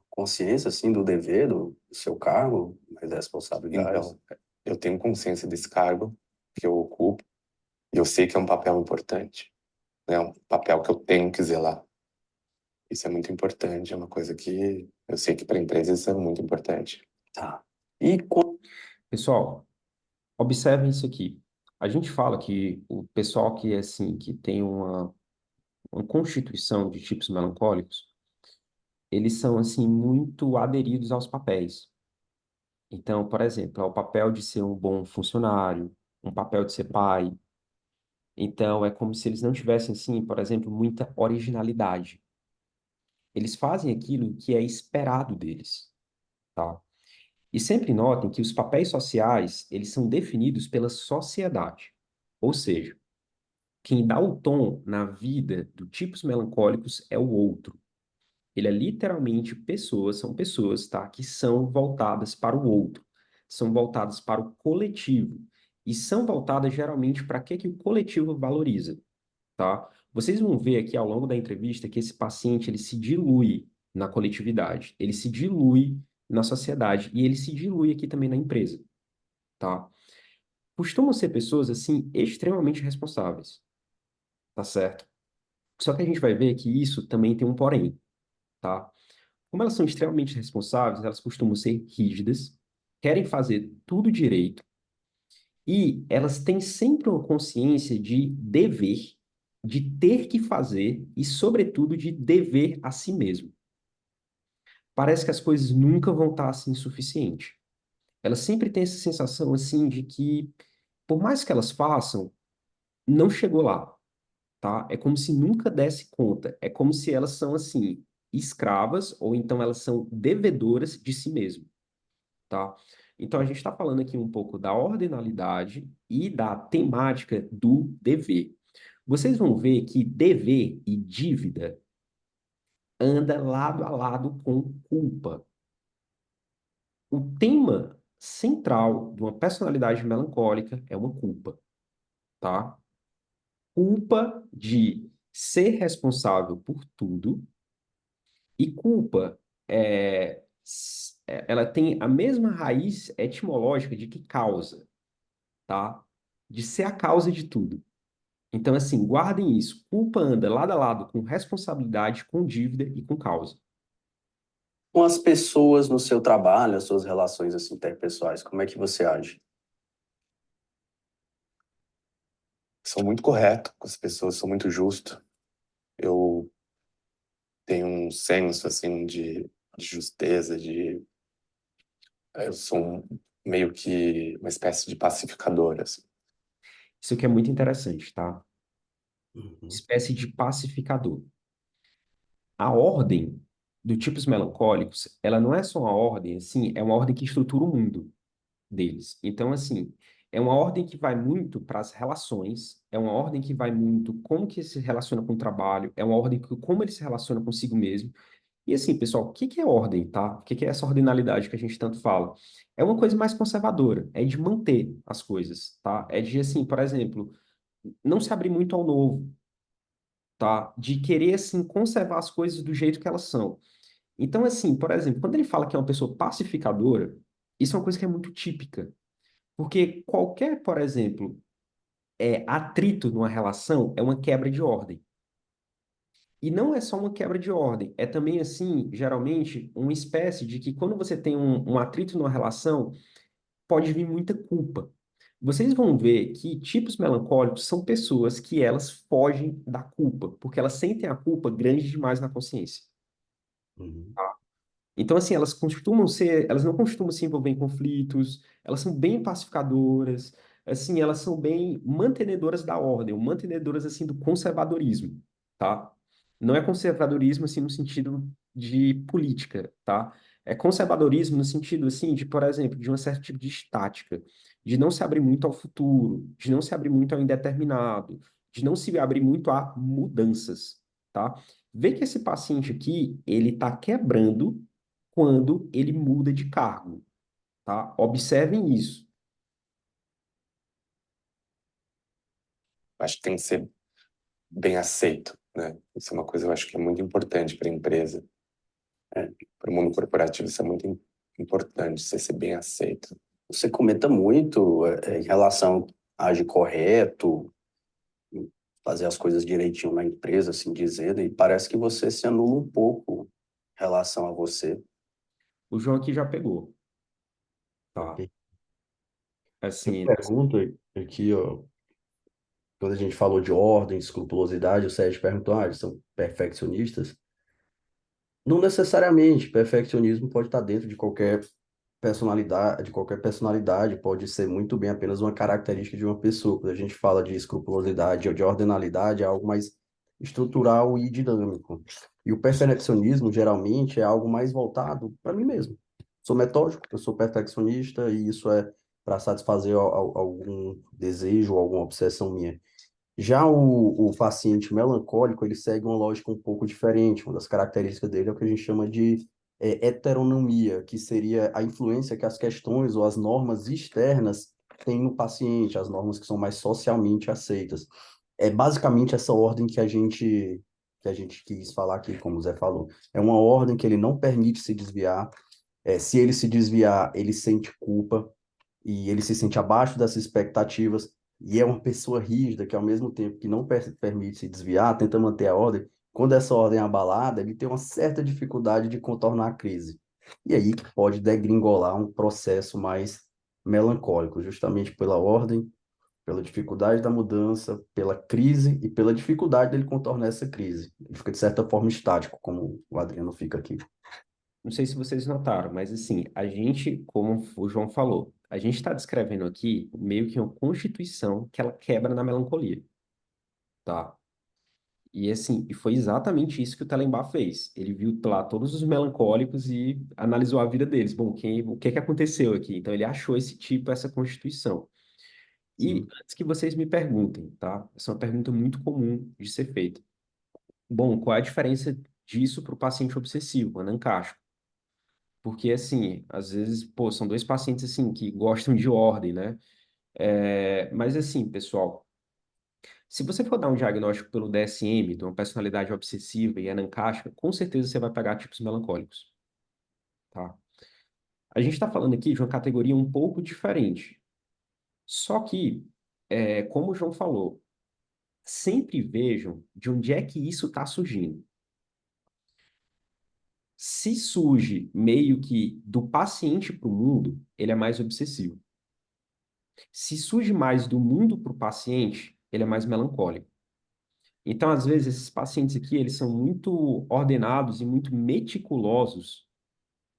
Consciência, assim, do dever, do seu cargo, mas responsabilidades. Então, eu tenho consciência desse cargo que eu ocupo e eu sei que é um papel importante, né? É um papel que eu tenho que zelar. Isso é muito importante, é uma coisa que eu sei que para a empresa isso é muito importante. Tá. E Pessoal, observem isso aqui. A gente fala que o pessoal que é assim, que tem uma constituição de tipos melancólicos, eles são assim muito aderidos aos papéis. Então, por exemplo, é o papel de ser um bom funcionário, um papel de ser pai. Então, é como se eles não tivessem assim, por exemplo, muita originalidade. Eles fazem aquilo que é esperado deles, tá? E sempre notem que os papéis sociais, eles são definidos pela sociedade. Ou seja, quem dá o tom na vida do tipos melancólicos é o outro. Ele é literalmente são pessoas, tá, que são voltadas para o outro, são voltadas para o coletivo e são voltadas geralmente para que o coletivo valoriza, tá? Vocês vão ver aqui ao longo da entrevista que esse paciente ele se dilui na coletividade, ele se dilui na sociedade e ele se dilui aqui também na empresa, tá? Costumam ser pessoas assim extremamente responsáveis, tá certo? Só que a gente vai ver que isso também tem um porém, tá? Como elas são extremamente responsáveis, elas costumam ser rígidas, querem fazer tudo direito e elas têm sempre uma consciência de dever, de ter que fazer e, sobretudo, de dever a si mesmo. Parece que as coisas nunca vão estar assim suficiente. Elas sempre têm essa sensação assim de que, por mais que elas façam, não chegou lá, tá? É como se nunca desse conta. É como se elas são assim escravas ou então elas são devedoras de si mesmo, tá? Então a gente está falando aqui um pouco da ordinalidade e da temática do dever. Vocês vão ver que dever e dívida anda lado a lado com culpa. O tema central de uma personalidade melancólica é uma culpa, tá? Culpa de ser responsável por tudo e culpa ela tem a mesma raiz etimológica de que causa, tá? De ser a causa de tudo. Então, assim, guardem isso. Culpa anda lado a lado com responsabilidade, com dívida e com causa. com as pessoas no seu trabalho, as suas relações assim, interpessoais, como é que você age? Sou muito correto com as pessoas, sou muito justo. Eu tenho um senso assim de justeza, eu sou meio que uma espécie de pacificador, assim. Isso aqui é muito interessante, tá? Uhum. Espécie de pacificador. A ordem do tipos melancólicos, ela não é só uma ordem, assim, é uma ordem que estrutura o mundo deles. Então, assim, é uma ordem que vai muito para as relações, é uma ordem que vai muito como que se relaciona com o trabalho, é uma ordem que como ele se relaciona consigo mesmo. E assim, pessoal, o que que é ordem, tá? O que que é essa ordinalidade que a gente tanto fala? É uma coisa mais conservadora, é de manter as coisas, tá? É de, assim, por exemplo, não se abrir muito ao novo, tá? De querer, assim, conservar as coisas do jeito que elas são. Então, assim, por exemplo, quando ele fala que é uma pessoa pacificadora, isso é uma coisa que é muito típica. Porque qualquer, por exemplo, atrito numa relação é uma quebra de ordem. E não é só uma quebra de ordem, é também, assim, geralmente, uma espécie de que quando você tem um atrito numa relação, pode vir muita culpa. Vocês vão ver que tipos melancólicos são pessoas que elas fogem da culpa, porque elas sentem a culpa grande demais na consciência. Uhum. Então, assim, elas não costumam se envolver em conflitos, elas são bem pacificadoras, assim, elas são bem mantenedoras da ordem, ou mantenedoras, assim, do conservadorismo, tá? Não é conservadorismo, assim, no sentido de política, tá? É conservadorismo no sentido, assim, de, por exemplo, de um certo tipo de estática, de não se abrir muito ao futuro, de não se abrir muito ao indeterminado, de não se abrir muito a mudanças, tá? Vê que esse paciente aqui, ele está quebrando quando ele muda de cargo, tá? Observem isso. Acho que tem que ser bem aceito, né? Isso é uma coisa que eu acho que é muito importante para a empresa. Para o mundo corporativo, isso é muito importante, você ser bem aceito. Você comenta muito em relação a agir correto, fazer as coisas direitinho na empresa, assim dizendo, e parece que você se anula um pouco em relação a você. O João aqui já pegou, tá? Ok. Eu Assim, pergunto aqui, ó, quando a gente falou de ordem, escrupulosidade, o Sérgio perguntou, eles são perfeccionistas? Não necessariamente, perfeccionismo pode estar dentro de qualquer personalidade, pode ser muito bem apenas uma característica de uma pessoa. Quando a gente fala de escrupulosidade ou de ordenalidade, é algo mais estrutural e dinâmico. E o perfeccionismo, geralmente, é algo mais voltado para mim mesmo. Sou metódico, eu sou perfeccionista, e isso é para satisfazer algum desejo ou alguma obsessão minha. Já o paciente melancólico, ele segue uma lógica um pouco diferente. Uma das características dele é o que a gente chama de heteronomia, que seria a influência que as questões ou as normas externas têm no paciente, as normas que são mais socialmente aceitas. É basicamente essa ordem que a gente quis falar aqui, como o Zé falou. É uma ordem que ele não permite se desviar. Se ele se desviar, ele sente culpa e ele se sente abaixo das expectativas, e é uma pessoa rígida que, ao mesmo tempo que não permite se desviar, tenta manter a ordem. Quando essa ordem é abalada, ele tem uma certa dificuldade de contornar a crise. E aí que pode degringolar um processo mais melancólico, justamente pela ordem, pela dificuldade da mudança, pela crise e pela dificuldade dele contornar essa crise. Ele fica, de certa forma, estático, como o Adriano fica aqui. não sei se vocês notaram, mas assim, a gente, como o João falou, a gente está descrevendo aqui meio que uma constituição que ela quebra na melancolia, tá? E assim, e foi exatamente isso que o Tellembar fez. Ele viu lá todos os melancólicos e analisou a vida deles. Bom, o que que aconteceu aqui? Então ele achou esse tipo, essa constituição. E Sim. antes que vocês me perguntem, tá? Essa é uma pergunta muito comum de ser feita. Bom, qual é a diferença disso para o paciente obsessivo, anancástico? Porque, assim, às vezes, pô, são dois pacientes, assim, que gostam de ordem, né? Mas, assim, pessoal, se você for dar um diagnóstico pelo DSM, de uma personalidade obsessiva e anancástica, com certeza você vai pegar tipos melancólicos, tá? A gente está falando aqui de uma categoria um pouco diferente. Só que, como o João falou, sempre vejam de onde é que isso está surgindo. Se surge meio que do paciente para o mundo, ele é mais obsessivo. Se surge mais do mundo para o paciente, ele é mais melancólico. Então, às vezes, esses pacientes aqui, eles são muito ordenados e muito meticulosos,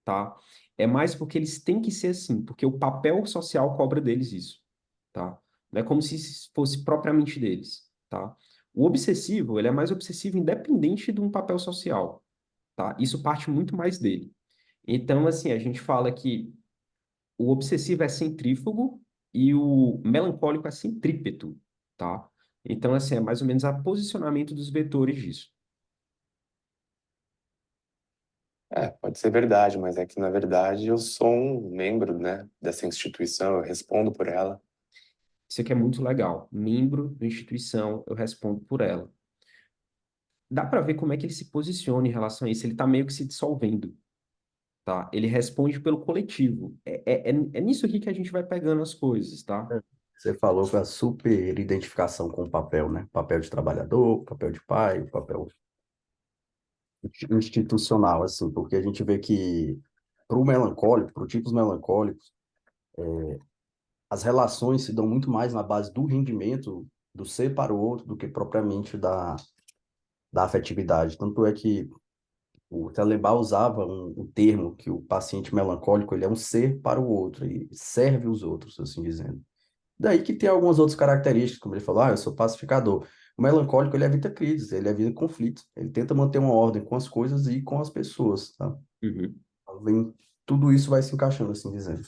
tá? É mais porque eles têm que ser assim, porque o papel social cobra deles isso, tá? Não é como se fosse propriamente deles, tá? O obsessivo, ele é mais obsessivo independente de um papel social, tá? Isso parte muito mais dele. Então, assim, a gente fala que o obsessivo é centrífugo e o melancólico é centrípeto, tá? Então, assim, é mais ou menos o posicionamento dos vetores disso. Pode ser verdade, mas é que, na verdade, eu sou um membro, né, dessa instituição, eu respondo por ela. Isso aqui é muito legal. Membro da instituição, eu respondo por ela. Dá para ver como é que ele se posiciona em relação a isso. Ele está meio que se dissolvendo, tá? Ele responde pelo coletivo. É nisso aqui que a gente vai pegando as coisas, tá? Você falou com a super identificação com o papel, né? Papel de trabalhador, papel de pai, papel institucional, assim, porque a gente vê que para o melancólico, para os tipos melancólicos, as relações se dão muito mais na base do rendimento do ser para o outro do que propriamente da afetividade. Tanto é que o Telebal usava um termo que o paciente melancólico ele é um ser para o outro e serve os outros, assim dizendo. Daí que tem algumas outras características, como ele falou, eu sou pacificador. O melancólico, ele evita crises, ele evita conflitos, ele tenta manter uma ordem com as coisas e com as pessoas, tá? Uhum. Então, tudo isso vai se encaixando, assim dizendo.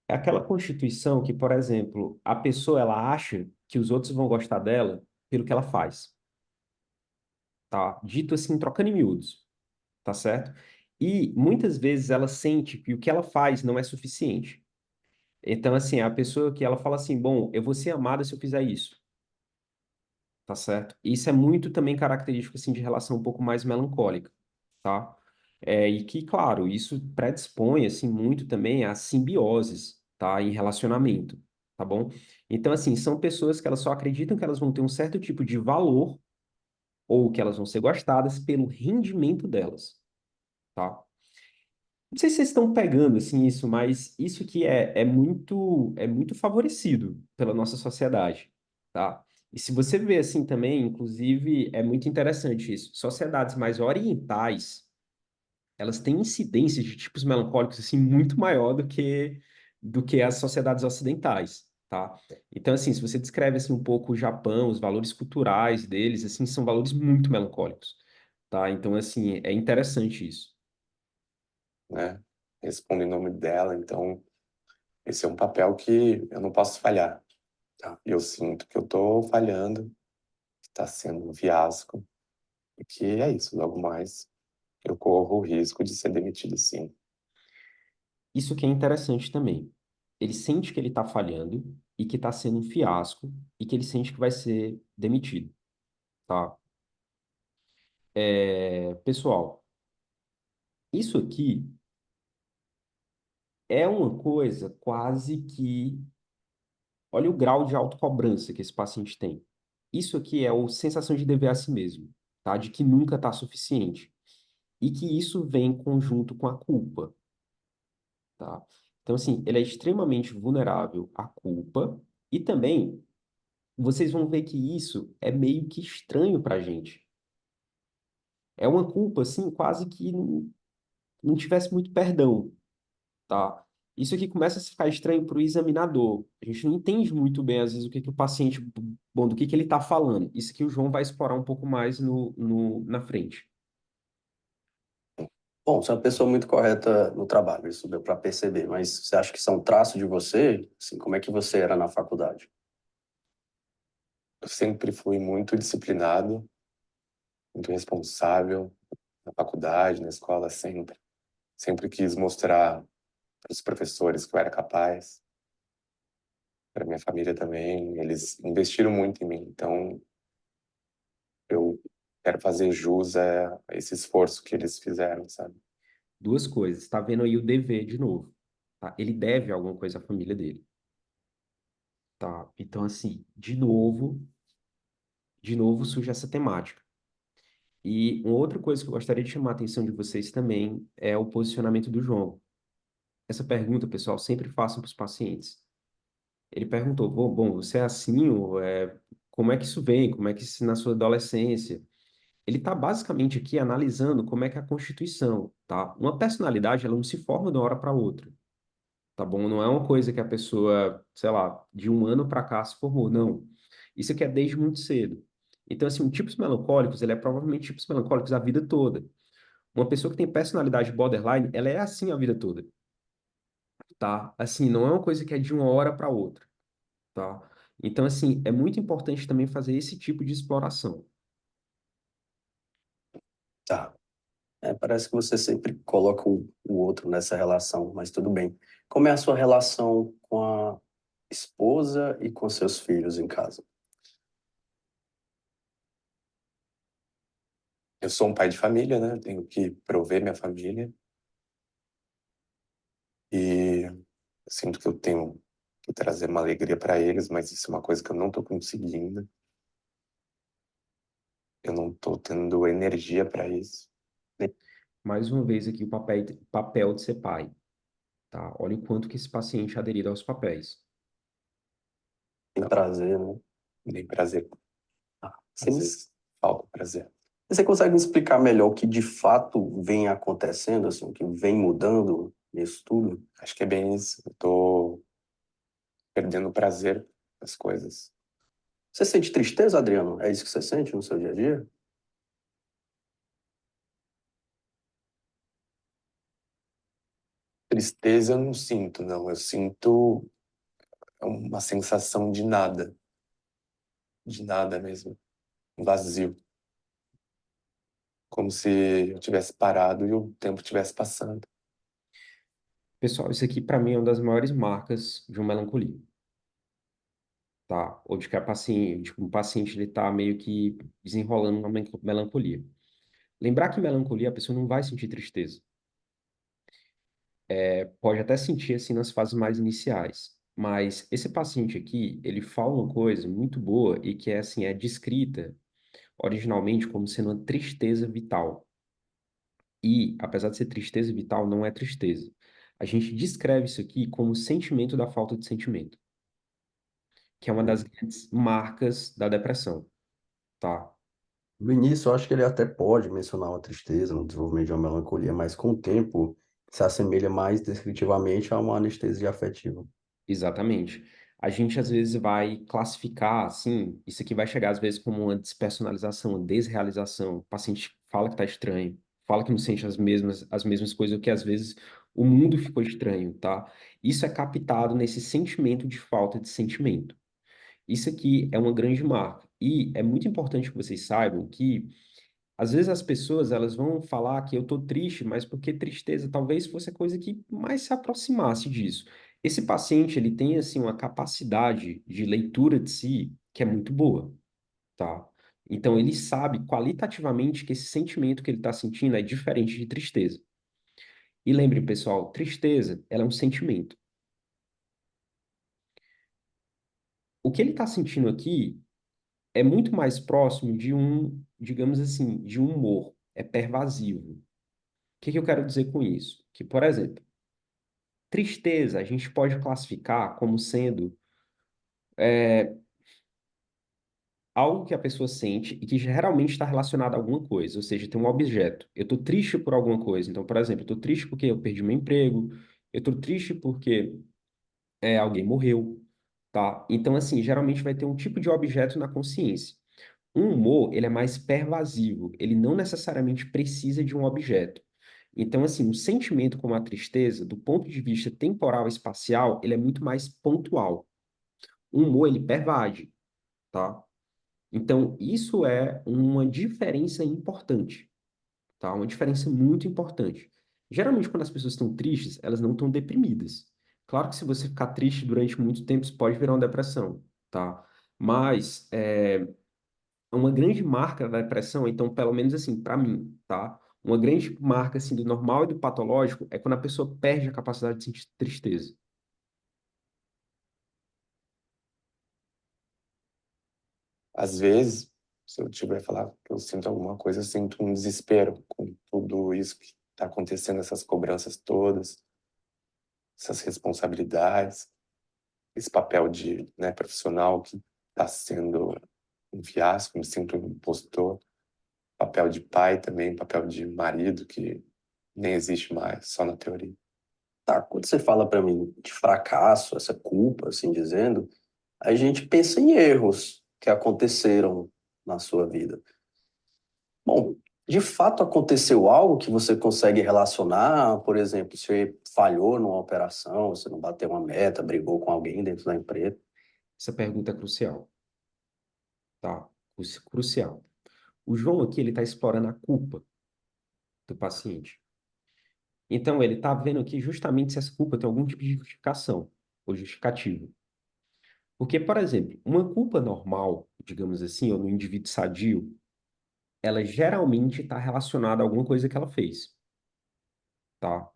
É aquela constituição que, por exemplo, a pessoa ela acha que os outros vão gostar dela pelo que ela faz. tá? Dito assim, trocando em miúdos, tá certo? E muitas vezes ela sente que o que ela faz não é suficiente. Então, assim, a pessoa que ela fala assim, bom, eu vou ser amada se eu fizer isso, tá certo? Isso é muito também característico, assim, de relação um pouco mais melancólica, tá? E que, claro, isso predispõe, assim, muito também a simbioses, tá? Em relacionamento, tá bom? Então, assim, são pessoas que elas só acreditam que elas vão ter um certo tipo de valor ou que elas vão ser gostadas pelo rendimento delas, tá? Não sei se vocês estão pegando assim isso, mas isso aqui é muito favorecido pela nossa sociedade, tá? E se você vê assim também, inclusive, é muito interessante isso. Sociedades mais orientais, elas têm incidência de tipos melancólicos assim muito maior do que as sociedades ocidentais, tá? Então assim, se você descreve assim um pouco o Japão, os valores culturais deles, assim, são valores muito melancólicos, tá? Então assim, é interessante isso. né? Respondo em nome dela, então esse é um papel que eu não posso falhar, tá? Eu sinto que eu tô falhando, que tá sendo um fiasco, e que é isso, logo mais eu corro o risco de ser demitido, sim. Isso que é interessante também. Ele sente que ele está falhando e que está sendo um fiasco e que ele sente que vai ser demitido, tá? Pessoal, isso aqui é uma coisa quase que... Olha o grau de autocobrança que esse paciente tem. Isso aqui é a sensação de dever a si mesmo, tá? De que nunca está suficiente. E que isso vem em conjunto com a culpa, tá? Então, assim, ele é extremamente vulnerável à culpa e também vocês vão ver que isso é meio que estranho pra gente. É uma culpa, assim, quase que não tivesse muito perdão, tá? Isso aqui começa a ficar estranho para o examinador. A gente não entende muito bem, às vezes, o que que o paciente, bom, do que ele está falando. Isso que o João vai explorar um pouco mais na frente. Bom, você é uma pessoa muito correta no trabalho, isso deu para perceber, mas você acha que isso é um traço de você? Assim, como é que você era na faculdade? Eu sempre fui muito disciplinado, muito responsável na faculdade, na escola, sempre. Sempre quis mostrar para os professores que eu era capaz, para minha família também. Eles investiram muito em mim, então eu quero fazer jus a esse esforço que eles fizeram, sabe? Duas coisas. Está vendo aí o dever de novo, tá? Ele deve alguma coisa à família dele, tá? Então, assim, de novo surge essa temática. E uma outra coisa que eu gostaria de chamar a atenção de vocês também é o posicionamento do João. Essa pergunta, pessoal, sempre façam para os pacientes. Ele perguntou, bom, você é assim, ou como é que isso vem? Como é que isso na sua adolescência? Ele está basicamente aqui analisando como é que é a Constituição, tá? Uma personalidade, ela não se forma de uma hora para outra, tá bom? Não é uma coisa que a pessoa, sei lá, de um ano para cá se formou, não. Isso aqui é desde muito cedo. Então, assim, tipos melancólicos, ele é provavelmente tipos melancólicos a vida toda. Uma pessoa que tem personalidade borderline, ela é assim a vida toda, tá? Assim, não é uma coisa que é de uma hora para outra, tá? Então, assim, é muito importante também fazer esse tipo de exploração. Tá. Parece que você sempre coloca o outro nessa relação, mas tudo bem. Como é a sua relação com a esposa e com seus filhos em casa? Eu sou um pai de família, né? Eu tenho que prover minha família e eu sinto que eu tenho que trazer uma alegria para eles, mas isso é uma coisa que eu não estou conseguindo. Eu não estou tendo energia para isso. Mais uma vez aqui o papel de ser pai, tá? Olha o quanto que esse paciente é aderido aos papéis. Tem prazer, né? Nem prazer. Às Você, vezes falta prazer. você consegue me explicar melhor o que de fato vem acontecendo, assim, o que vem mudando nisso tudo? Acho que é bem isso. Eu tô perdendo prazer nas coisas. Você sente tristeza, Adriano? É isso que você sente no seu dia a dia? Tristeza eu não sinto, não. Eu sinto uma sensação de nada mesmo. Um vazio. como se eu tivesse parado e o tempo estivesse passando. Pessoal, isso aqui para mim é uma das maiores marcas de uma melancolia, tá? Ou de que um paciente ele tá meio que desenrolando uma melancolia. Lembrar que melancolia a pessoa não vai sentir tristeza. Pode até sentir assim nas fases mais iniciais, mas esse paciente aqui, ele fala uma coisa muito boa e que é assim, é descrita originalmente como sendo uma tristeza vital. E, apesar de ser tristeza vital, não é tristeza. A gente descreve isso aqui como sentimento da falta de sentimento, que é uma das grandes marcas da depressão, tá? No início, eu acho que ele até pode mencionar uma tristeza no desenvolvimento de uma melancolia, mas com o tempo se assemelha mais descritivamente a uma anestesia afetiva. Exatamente. A gente às vezes vai classificar assim, isso aqui vai chegar às vezes como uma despersonalização, uma desrealização. O paciente fala que tá estranho, fala que não sente as mesmas coisas, o que às vezes o mundo ficou estranho, tá? Isso é captado nesse sentimento de falta de sentimento. Isso aqui é uma grande marca. E é muito importante que vocês saibam que, às vezes, as pessoas elas vão falar que eu tô triste, mas porque tristeza talvez fosse a coisa que mais se aproximasse disso. Esse paciente, ele tem, assim, uma capacidade de leitura de si que é muito boa, tá? Então, ele sabe qualitativamente que esse sentimento que ele está sentindo é diferente de tristeza. E lembre, pessoal, tristeza, ela é um sentimento. O que ele está sentindo aqui é muito mais próximo de um, digamos assim, de um humor. É pervasivo. O que que eu quero dizer com isso? Que, por exemplo, tristeza a gente pode classificar como sendo algo que a pessoa sente e que geralmente está relacionado a alguma coisa, ou seja, tem um objeto. Eu estou triste por alguma coisa. Então, por exemplo, eu estou triste porque eu perdi meu emprego, eu estou triste porque alguém morreu, tá? Então, assim, geralmente vai ter um tipo de objeto na consciência. Um humor, ele é mais pervasivo, ele não necessariamente precisa de um objeto. Então, assim, um sentimento como a tristeza, do ponto de vista temporal e espacial, ele é muito mais pontual. O humor, ele pervade, tá? Então, isso é uma diferença importante, tá? Uma diferença muito importante. Geralmente, quando as pessoas estão tristes, elas não estão deprimidas. Claro que se você ficar triste durante muito tempo, isso pode virar uma depressão, tá? Mas, uma grande marca da depressão, então, pelo menos assim, para mim, tá? Uma grande marca, assim, do normal e do patológico é quando a pessoa perde a capacidade de sentir tristeza. Às vezes, se eu tiver a falar que eu sinto alguma coisa, eu sinto um desespero com tudo isso que está acontecendo, essas cobranças todas, essas responsabilidades, esse papel de, né, profissional que está sendo um fiasco, me sinto um impostor, papel de pai também, papel de marido que nem existe mais, só na teoria. Tá, quando você fala para mim de fracasso, essa culpa, assim dizendo, a gente pensa em erros que aconteceram na sua vida. Bom, de fato aconteceu algo que você consegue relacionar, por exemplo, você falhou numa operação, você não bateu uma meta, brigou com alguém dentro da empresa. Essa pergunta é crucial, tá? Crucial. O João aqui, ele está explorando a culpa do paciente. Então, ele está vendo aqui justamente se essa culpa tem algum tipo de justificação ou justificativa. Porque, por exemplo, uma culpa normal, digamos assim, ou no indivíduo sadio, ela geralmente está relacionada a alguma coisa que ela fez, tá?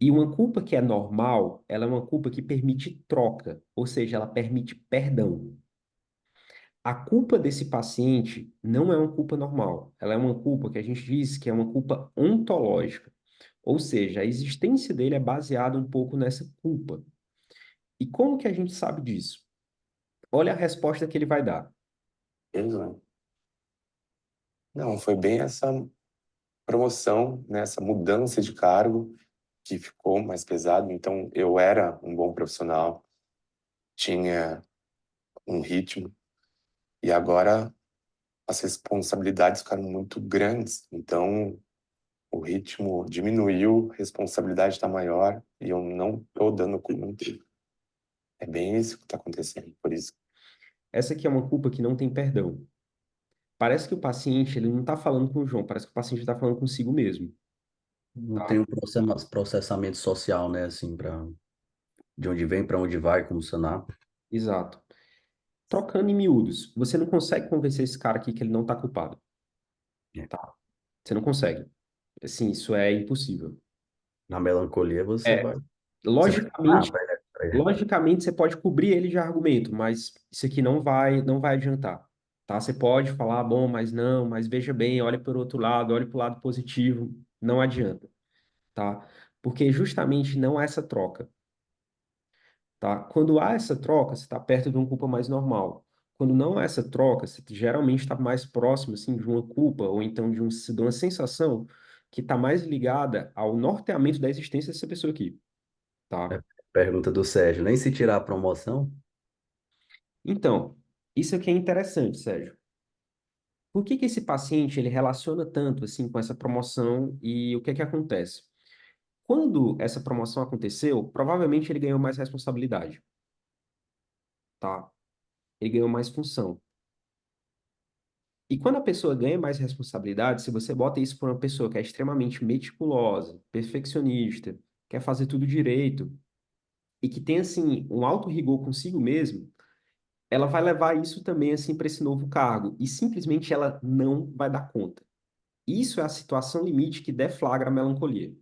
E uma culpa que é normal, ela é uma culpa que permite troca, ou seja, ela permite perdão. A culpa desse paciente não é uma culpa normal, ela é uma culpa que a gente diz que é uma culpa ontológica, ou seja, a existência dele é baseada um pouco nessa culpa. E como que a gente sabe disso? Olha a resposta que ele vai dar. Exato. Não, foi bem essa promoção, né, essa mudança de cargo que ficou mais pesado. Então, eu era um bom profissional, tinha um ritmo, e agora as responsabilidades ficaram muito grandes. Então, o ritmo diminuiu, a responsabilidade está maior, e eu não estou dando conta. É bem isso que está acontecendo, por isso. Essa aqui é uma culpa que não tem perdão. parece que o paciente ele não está falando com o João, parece que o paciente está falando consigo mesmo, Não tá? tem um processamento social, né, assim, para de onde vem, para onde vai, como sanar. Exato. Trocando em miúdos, você não consegue convencer esse cara aqui que ele não está culpado, É. tá? Você não consegue. Assim, isso é impossível. Na melancolia É, você vai logicamente, pra ele. logicamente você pode cobrir ele de argumento, mas isso aqui não vai adiantar, tá? Você pode falar, bom, mas não, mas veja bem, olha por outro lado, olha para o lado positivo, não adianta, tá? Porque justamente não há essa troca, tá? Quando há essa troca, você está perto de uma culpa mais normal. Quando não há essa troca, você geralmente está mais próximo, assim, de uma culpa ou então de uma sensação que está mais ligada ao norteamento da existência dessa pessoa aqui, tá? É, pergunta do Sérgio, nem se tirar a promoção? Então, isso aqui é interessante, Sérgio. Por que que esse paciente ele relaciona tanto assim com essa promoção e o que é que acontece? Quando essa promoção aconteceu, provavelmente ele ganhou mais responsabilidade, tá? Ele ganhou mais função. E quando a pessoa ganha mais responsabilidade, se você bota isso para uma pessoa que é extremamente meticulosa, perfeccionista, quer fazer tudo direito e que tem assim um alto rigor consigo mesmo, ela vai levar isso também assim para esse novo cargo e simplesmente ela não vai dar conta. Isso é a situação limite que deflagra a melancolia,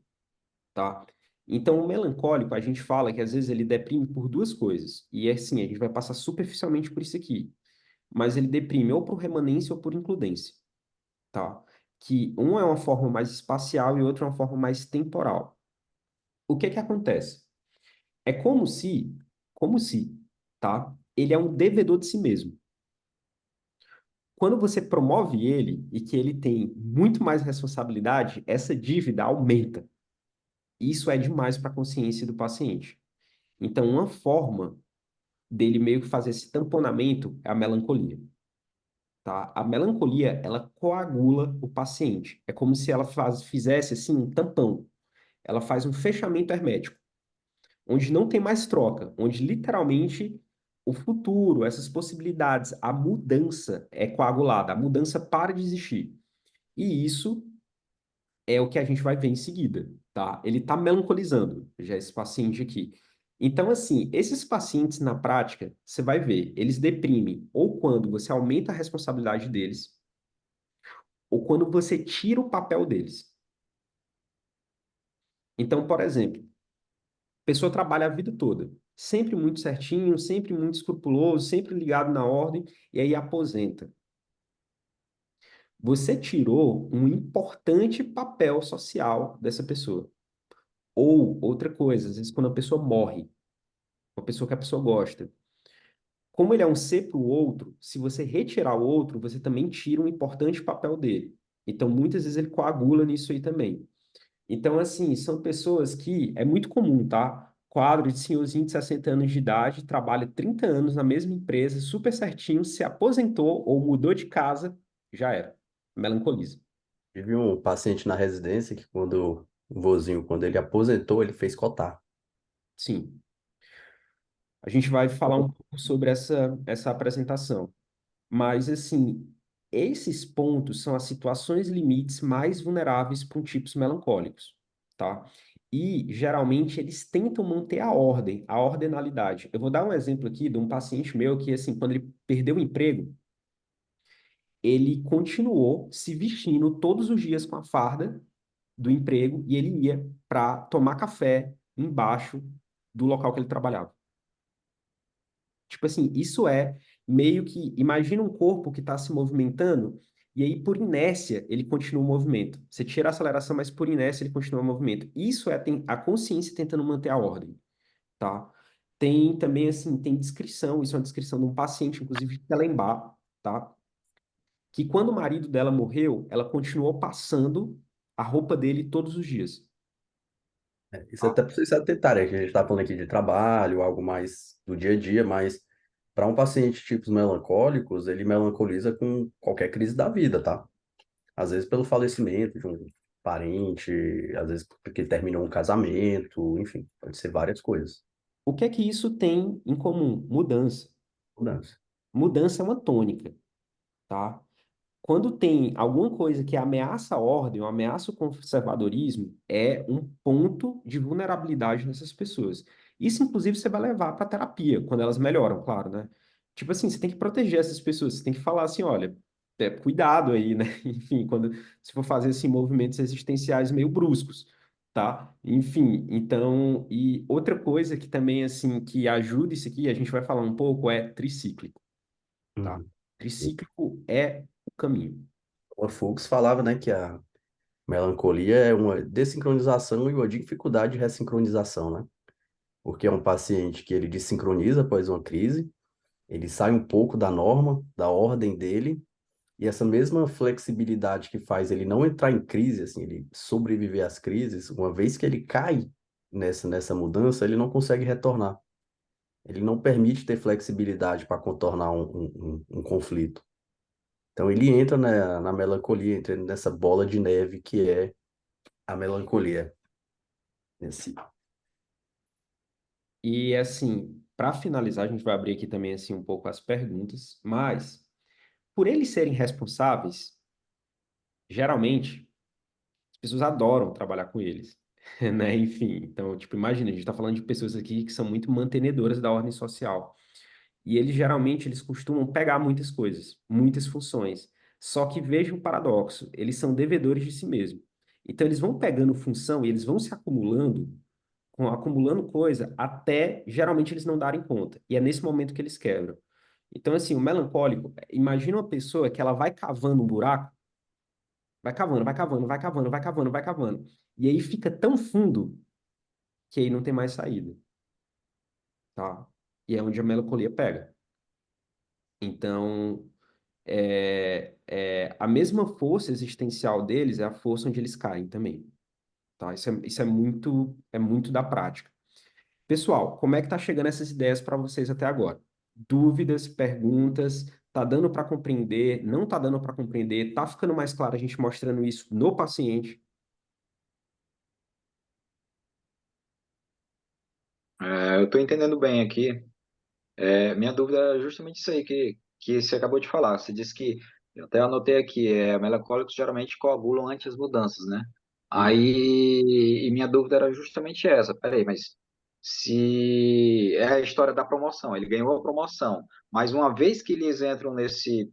tá? Então, o melancólico, a gente fala que às vezes ele deprime por duas coisas. E é assim, a gente vai passar superficialmente por isso aqui. Mas ele deprime ou por remanência ou por includência, tá? Que um é uma forma mais espacial e outro é uma forma mais temporal. O que que acontece? É como se, tá? Ele é um devedor de si mesmo. Quando você promove ele e que ele tem muito mais responsabilidade, essa dívida aumenta. Isso é demais para a consciência do paciente. Então, uma forma dele meio que fazer esse tamponamento é a melancolia, tá? A melancolia, ela coagula o paciente. É como se ela fizesse assim um tampão. Ela faz um fechamento hermético, onde não tem mais troca, onde literalmente o futuro, essas possibilidades, a mudança é coagulada, a mudança para de existir. E isso é o que a gente vai ver em seguida, tá? Ele tá melancolizando, já esse paciente aqui. Então, assim, esses pacientes na prática, você vai ver, eles deprimem ou quando você aumenta a responsabilidade deles, ou quando você tira o papel deles. Então, por exemplo, a pessoa trabalha a vida toda, sempre muito certinho, sempre muito escrupuloso, sempre ligado na ordem, e aí aposenta. Você tirou um importante papel social dessa pessoa. Ou outra coisa, às vezes quando a pessoa morre, uma pessoa que a pessoa gosta. Como ele é um ser para o outro, se você retirar o outro, você também tira um importante papel dele. Então, muitas vezes ele coagula nisso aí também. Então, assim, são pessoas que é muito comum, tá? Quadro de senhorzinho de 60 anos de idade, trabalha 30 anos na mesma empresa, super certinho, se aposentou ou mudou de casa, já era. Melancoliza. Tive um paciente na residência que quando o vozinho, quando ele aposentou, ele fez cotar. Sim. A gente vai falar um pouco sobre essa apresentação. Mas, assim, esses pontos são as situações limites mais vulneráveis para tipos melancólicos, tá? E, geralmente, eles tentam manter a ordem, a ordenalidade. Eu vou dar um exemplo aqui de um paciente meu que, assim, quando ele perdeu o emprego, ele continuou se vestindo todos os dias com a farda do emprego e ele ia para tomar café embaixo do local que ele trabalhava. Tipo assim, isso é meio que, imagina um corpo que está se movimentando e aí por inércia ele continua o movimento. Você tira a aceleração, mas por inércia ele continua o movimento. Isso é a consciência tentando manter a ordem, tá? Tem também, assim, tem descrição, isso é uma descrição de um paciente, inclusive, de Telembá, tá? Que quando o marido dela morreu, ela continuou passando a roupa dele todos os dias. Isso Tá? até precisa tentar, né? Que a gente está falando aqui de trabalho, algo mais do dia a dia, mas para um paciente tipos melancólicos, ele melancoliza com qualquer crise da vida, tá? Às vezes pelo falecimento de um parente, às vezes porque terminou um casamento, enfim, pode ser várias coisas. O que é que isso tem em comum? Mudança. Mudança. Mudança é uma tônica, tá? quando tem alguma coisa que ameaça a ordem ou ameaça o conservadorismo, é um ponto de vulnerabilidade nessas pessoas. Isso, inclusive, você vai levar para terapia, quando elas melhoram, claro, né? Tipo assim, você tem que proteger essas pessoas, você tem que falar assim, olha, cuidado aí, né? Enfim, quando se for fazer assim, movimentos existenciais meio bruscos, tá? Enfim, então, e outra coisa que também, assim, que ajuda isso aqui, a gente vai falar um pouco, é tricíclico, tá? Uhum. Tricíclico é o caminho. O Foucault falava, né, que a melancolia é uma desincronização e uma dificuldade de ressincronização, né? Porque é um paciente que ele desincroniza após uma crise, ele sai um pouco da norma, da ordem dele, e essa mesma flexibilidade que faz ele não entrar em crise, assim, ele sobreviver às crises, uma vez que ele cai nessa mudança, ele não consegue retornar. Ele não permite ter flexibilidade para contornar um conflito. Então ele entra na melancolia, entra nessa bola de neve que é a melancolia. Esse... E assim, para finalizar, a gente vai abrir aqui também assim um pouco as perguntas, mas por eles serem responsáveis, geralmente as pessoas adoram trabalhar com eles, né? Enfim, então, tipo, imagina, a gente está falando de pessoas aqui que são muito mantenedoras da ordem social. E eles geralmente eles costumam pegar muitas coisas, muitas funções. Só que veja o paradoxo, eles são devedores de si mesmos. Então eles vão pegando função e eles vão se acumulando, acumulando coisa até geralmente eles não darem conta. E é nesse momento que eles quebram. Então assim, o melancólico, imagina uma pessoa que ela vai cavando um buraco, vai cavando, vai cavando, vai cavando, vai cavando, vai cavando. E aí fica tão fundo que aí não tem mais saída, tá? E é onde a melancolia pega. Então, a mesma força existencial deles é a força onde eles caem também, tá? Isso é muito da prática. Pessoal, como é que tá chegando essas ideias para vocês até agora? Dúvidas, perguntas, tá dando para compreender, não tá dando para compreender, tá ficando mais claro a gente mostrando isso no paciente? Eu estou entendendo bem aqui. Minha dúvida é justamente isso aí que você acabou de falar. Você disse que, eu até anotei aqui, melancólicos geralmente coagulam antes as mudanças, né? Uhum. Aí, e minha dúvida era justamente essa. Peraí, mas se é a história da promoção, ele ganhou a promoção, mas uma vez que eles entram nesse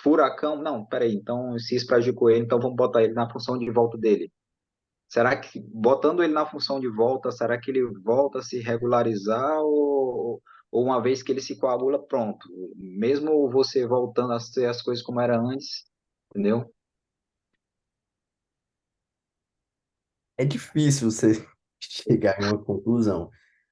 furacão, não, peraí, então se isso prejudicou ele, então vamos botar ele na função de volta dele. Será que, botando ele na função de volta, será que ele volta a se regularizar ou uma vez que ele se coagula, pronto? Mesmo você voltando a ser as coisas como era antes, entendeu? É difícil você chegar em uma conclusão,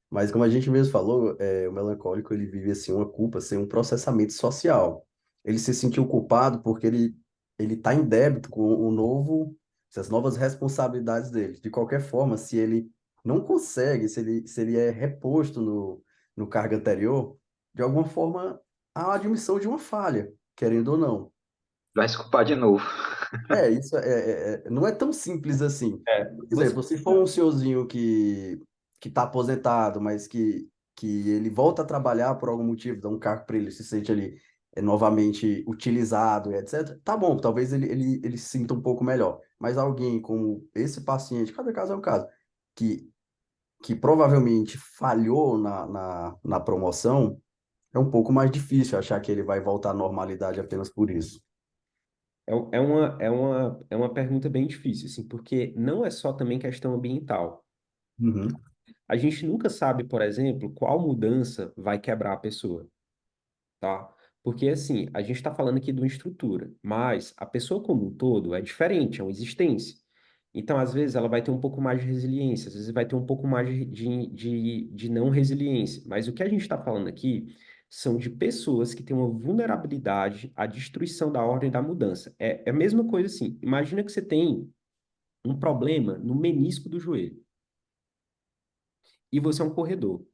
mas como a gente mesmo falou, o melancólico ele vive assim uma culpa, assim, um processamento social. Ele se sentiu culpado porque ele está em débito com as novas responsabilidades dele. De qualquer forma, se ele não consegue, se ele é reposto no cargo anterior, de alguma forma há a admissão de uma falha, querendo ou não. Vai se culpar de novo. Isso não é tão simples assim. Por Você, exemplo, se for um senhorzinho que está aposentado, mas que ele volta a trabalhar por algum motivo, dá um cargo para ele, se sente ali novamente utilizado, e etc. Tá bom, talvez ele se sinta um pouco melhor. Mas alguém como esse paciente, cada caso é um caso, que, que provavelmente falhou na promoção, é um pouco mais difícil achar que ele vai voltar à normalidade apenas por isso. é uma pergunta bem difícil, assim, porque não é só também questão ambiental. Uhum. A gente nunca sabe, por exemplo, qual mudança vai quebrar a pessoa, tá? Porque, assim, a gente está falando aqui de uma estrutura, mas a pessoa como um todo é diferente, é uma existência. Então, às vezes, ela vai ter um pouco mais de resiliência, às vezes vai ter um pouco mais de não resiliência. Mas o que a gente está falando aqui são de pessoas que têm uma vulnerabilidade à destruição da ordem da mudança. É a mesma coisa assim. Imagina que você tem um problema no menisco do joelho e você é um corredor,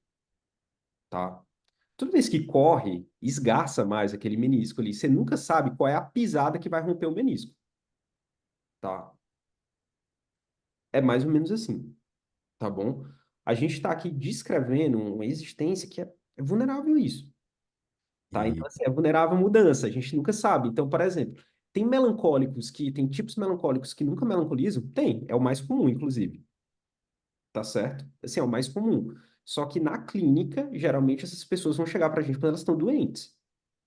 tá? Toda vez que corre, esgarça mais aquele menisco ali. Você nunca sabe qual é a pisada que vai romper o menisco, tá? É mais ou menos assim, tá bom? A gente está aqui descrevendo uma existência que é vulnerável a isso, tá? Então, E assim, é vulnerável à mudança, a gente nunca sabe. Então, por exemplo, Tem tipos melancólicos que nunca melancolizam? Tem, é o mais comum, inclusive. Tá certo? Assim, é o mais comum. Só que na clínica, geralmente essas pessoas vão chegar pra gente quando elas estão doentes,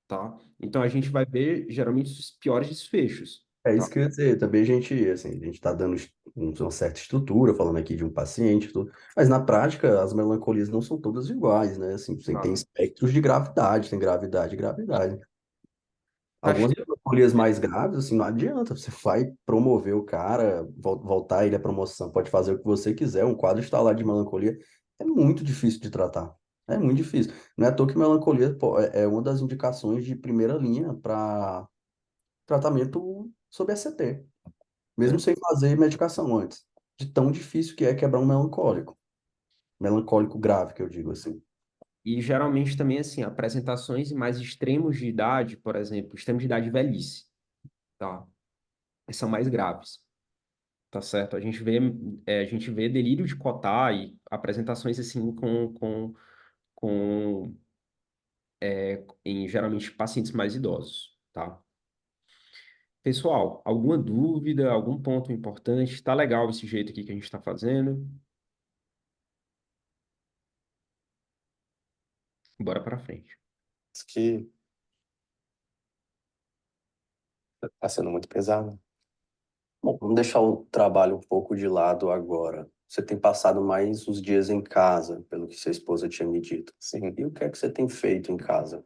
tá? Então a gente vai ver geralmente os piores desfechos, É tá? isso que eu ia dizer. Também assim, a gente está dando uma certa estrutura, falando aqui de um paciente, tudo, mas na prática as melancolias não são todas iguais, né? Assim, você tem Exato. espectros de gravidade, tem gravidade e gravidade. Tá Algumas cheio. melancolias mais graves, assim, não adianta. Você vai promover o cara, voltar ele à promoção, pode fazer o que você quiser. Um quadro estalar de melancolia é muito difícil de tratar. É muito difícil. Não é à toa que melancolia, pô, é uma das indicações de primeira linha para tratamento sob ECT, mesmo sem fazer medicação antes. De tão difícil que é quebrar um melancólico. Melancólico grave, que eu digo assim. E geralmente também, assim, apresentações em mais extremos de idade, por exemplo, extremo de idade velhice, tá? São mais graves, tá certo? A gente vê delírio de Cotard e apresentações, assim, com em geralmente pacientes mais idosos, tá? Pessoal, alguma dúvida, algum ponto importante? Tá legal esse jeito aqui que a gente está fazendo? Bora para frente. Isso que tá sendo muito pesado. Bom, vamos deixar o trabalho um pouco de lado agora. Você tem passado mais os dias em casa, pelo que sua esposa tinha me dito. Sim. E o que é que você tem feito em casa?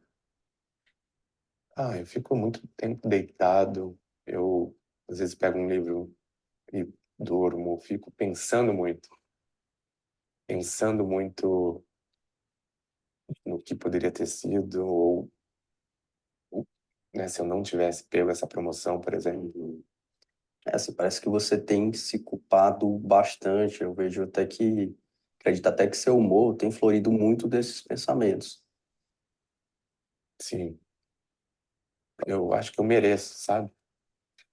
Ah, eu fico muito tempo deitado. Eu, às vezes, pego um livro e durmo. Fico pensando muito no que poderia ter sido, ou, né, se eu não tivesse pego essa promoção, por exemplo. Assim, parece que você tem se culpado bastante. Eu vejo até que, acredito até que seu humor tem florido muito desses pensamentos. Sim, eu acho que eu mereço, sabe?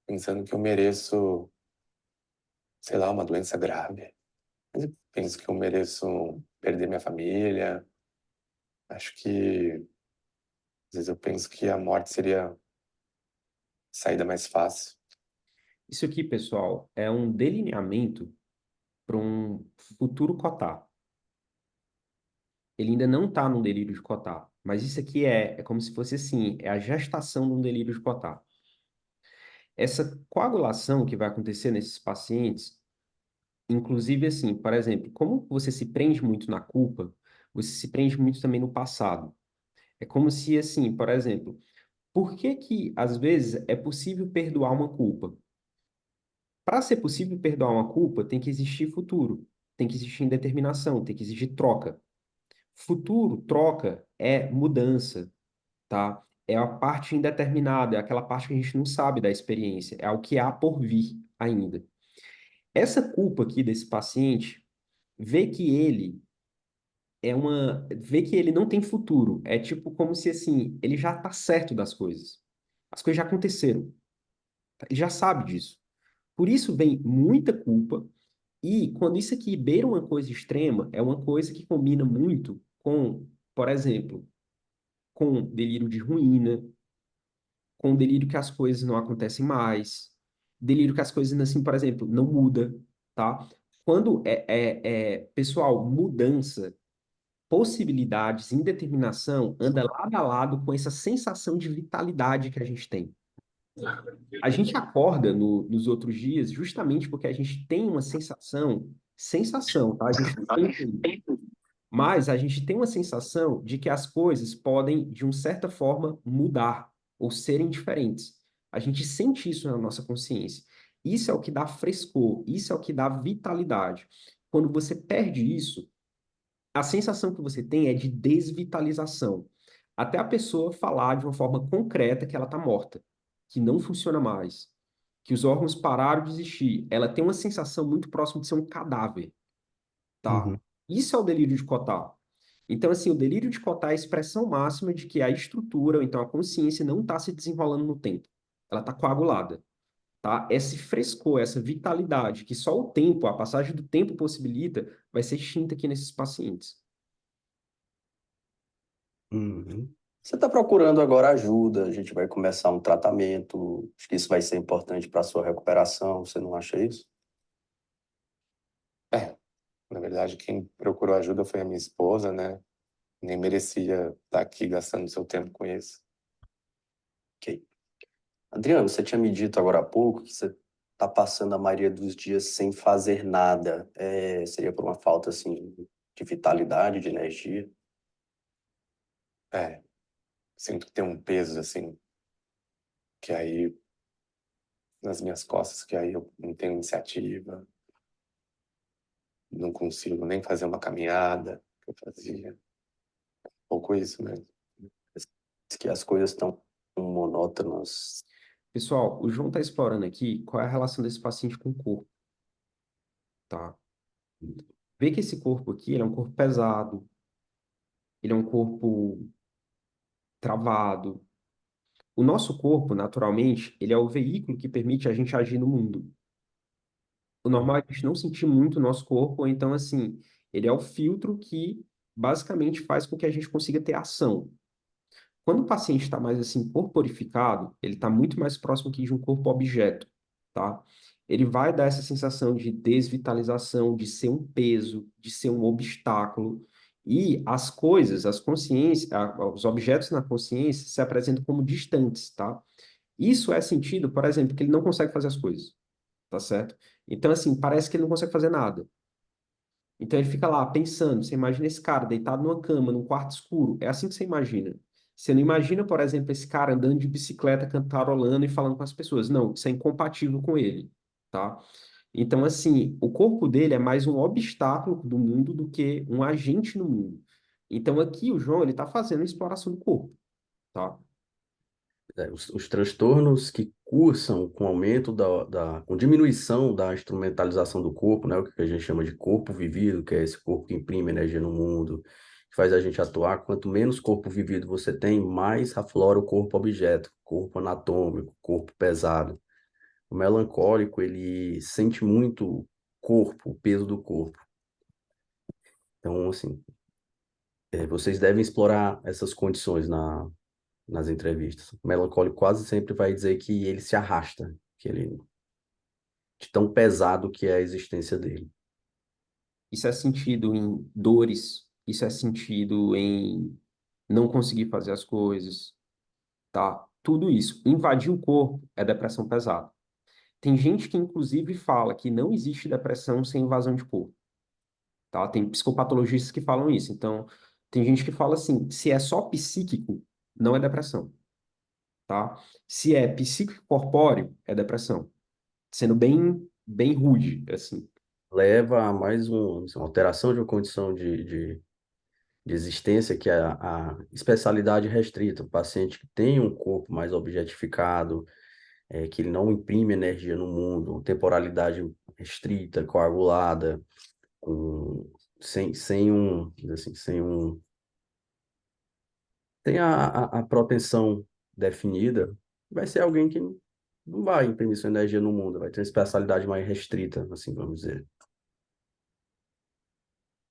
Pensando que eu mereço, sei lá, uma doença grave. Mas eu penso que eu mereço perder minha família. Acho que, às vezes, eu penso que a morte seria a saída mais fácil. Isso aqui, pessoal, é um delineamento para um futuro Cotard. Ele ainda não está num delírio de Cotard, mas isso aqui é como se fosse assim, é a gestação de um delírio de Cotard. Essa coagulação que vai acontecer nesses pacientes, inclusive assim, por exemplo, como você se prende muito na culpa, você se prende muito também no passado. É como se assim, por exemplo, por que que às vezes é possível perdoar uma culpa? Para ser possível perdoar uma culpa, tem que existir futuro, tem que existir indeterminação, tem que existir troca. Futuro, troca, é mudança, tá? É a parte indeterminada, é aquela parte que a gente não sabe da experiência, é o que há por vir ainda. Essa culpa aqui desse paciente, vê que ele vê que ele não tem futuro. É tipo como se assim, ele já tá certo das coisas. As coisas já aconteceram. Ele já sabe disso. Por isso vem muita culpa. E quando isso aqui beira uma coisa extrema, é uma coisa que combina muito com, por exemplo, com delírio de ruína, com delírio que as coisas não acontecem mais, delírio que as coisas, assim, por exemplo, não muda, tá? Quando pessoal, mudança, possibilidades, indeterminação, anda lado a lado com essa sensação de vitalidade que a gente tem. A gente acorda nos outros dias justamente porque a gente tem uma sensação, tá? A gente não tem, mas a gente tem uma sensação de que as coisas podem, de uma certa forma, mudar ou serem diferentes. A gente sente isso na nossa consciência. Isso é o que dá frescor, isso é o que dá vitalidade. Quando você perde isso, a sensação que você tem é de desvitalização. Até a pessoa falar de uma forma concreta que ela está morta, que não funciona mais, que os órgãos pararam de existir. Ela tem uma sensação muito próxima de ser um cadáver, tá? Uhum. Isso é o delírio de Cotard. Então, assim, o delírio de Cotard é a expressão máxima de que a estrutura, ou então a consciência, não está se desenrolando no tempo. Ela está coagulada, tá? Esse frescor, essa vitalidade que só o tempo, a passagem do tempo possibilita, vai ser extinta aqui nesses pacientes. Uhum. Você está procurando agora ajuda, a gente vai começar um tratamento, acho que isso vai ser importante para a sua recuperação, você não acha isso? É, na verdade, quem procurou ajuda foi a minha esposa, né? Nem merecia estar aqui gastando seu tempo com isso. Ok. Adriano, você tinha me dito agora há pouco que você está passando a maioria dos dias sem fazer nada. Seria por uma falta, assim, de vitalidade, de energia? É, sinto que tem um peso, assim, que aí, nas minhas costas, que aí eu não tenho iniciativa, não consigo nem fazer uma caminhada que eu fazia. Pouco isso mesmo. Que as coisas estão monótonas. Pessoal, o João está explorando aqui qual é a relação desse paciente com o corpo, tá? Vê que esse corpo aqui, ele é um corpo pesado, ele é um corpo travado. O nosso corpo, naturalmente, ele é o veículo que permite a gente agir no mundo. O normal é a gente não sentir muito o nosso corpo, ou então, assim, ele é o filtro que basicamente faz com que a gente consiga ter ação. Quando o paciente está mais, assim, corporificado, ele está muito mais próximo aqui de um corpo-objeto, tá? Ele vai dar essa sensação de desvitalização, de ser um peso, de ser um obstáculo, e as coisas, as consciências, os objetos na consciência se apresentam como distantes, tá? Isso é sentido, por exemplo, que ele não consegue fazer as coisas, tá certo? Então, assim, parece que ele não consegue fazer nada. Então ele fica lá pensando. Você imagina esse cara deitado numa cama, num quarto escuro. É assim que você imagina. Você não imagina, por exemplo, esse cara andando de bicicleta, cantarolando e falando com as pessoas. Não, isso é incompatível com ele, tá? Então, assim, o corpo dele é mais um obstáculo do mundo do que um agente no mundo. Então, aqui o João, ele tá fazendo a exploração do corpo, tá? Os transtornos que cursam com aumento com diminuição da instrumentalização do corpo, né, o que a gente chama de corpo vivido, que é esse corpo que imprime energia no mundo, que faz a gente atuar. Quanto menos corpo vivido você tem, mais aflora o corpo objeto, corpo anatômico, corpo pesado. O melancólico, ele sente muito o corpo, o peso do corpo. Então, assim, vocês devem explorar essas condições nas entrevistas. O melancólico quase sempre vai dizer que ele se arrasta, que ele de tão pesado que é a existência dele. Isso é sentido em dores, isso é sentido em não conseguir fazer as coisas, tá? Tudo isso. Invadir o corpo é depressão pesada. Tem gente que, inclusive, fala que não existe depressão sem invasão de corpo, tá? Tem psicopatologistas que falam isso. Então, tem gente que fala assim, se é só psíquico, não é depressão, tá? Se é psíquico corpóreo, é depressão. Sendo bem rude, assim. Leva a mais uma alteração de uma condição de existência, que é a especialidade restrita. O paciente que tem um corpo mais objetificado, que ele não imprime energia no mundo, temporalidade restrita, coagulada, com, sem um, assim, sem a proteção definida, vai ser alguém que não vai imprimir sua energia no mundo, vai ter uma especialidade mais restrita, assim, vamos dizer.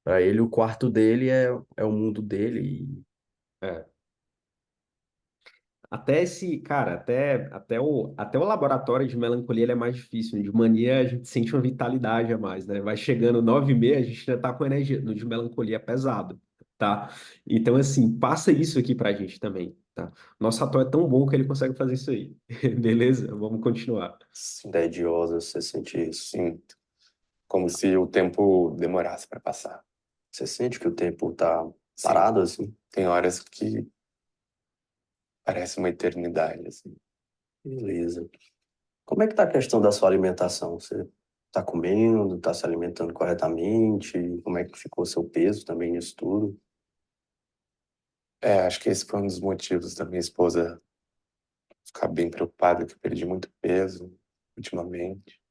Para ele, o quarto dele é o mundo dele. É. Até esse, cara, até o laboratório de melancolia ele é mais difícil, né? De mania a gente sente uma vitalidade a mais, né? Vai chegando 9h30, a gente já tá com energia. No de melancolia é pesado, tá? Então, assim, passa isso aqui pra gente também, tá? Nosso ator é tão bom que ele consegue fazer isso aí. Beleza? Vamos continuar. Tediosa, você sente isso? Sim, como se o tempo demorasse para passar. Você sente que o tempo tá Sim, parado, assim? tem horas que parece uma eternidade, assim. Beleza. Como é que tá a questão da sua alimentação? Você tá comendo, tá se alimentando corretamente? Como é que ficou seu peso também nisso tudo? Acho que esse foi um dos motivos da minha esposa ficar bem preocupada, que eu perdi muito peso ultimamente.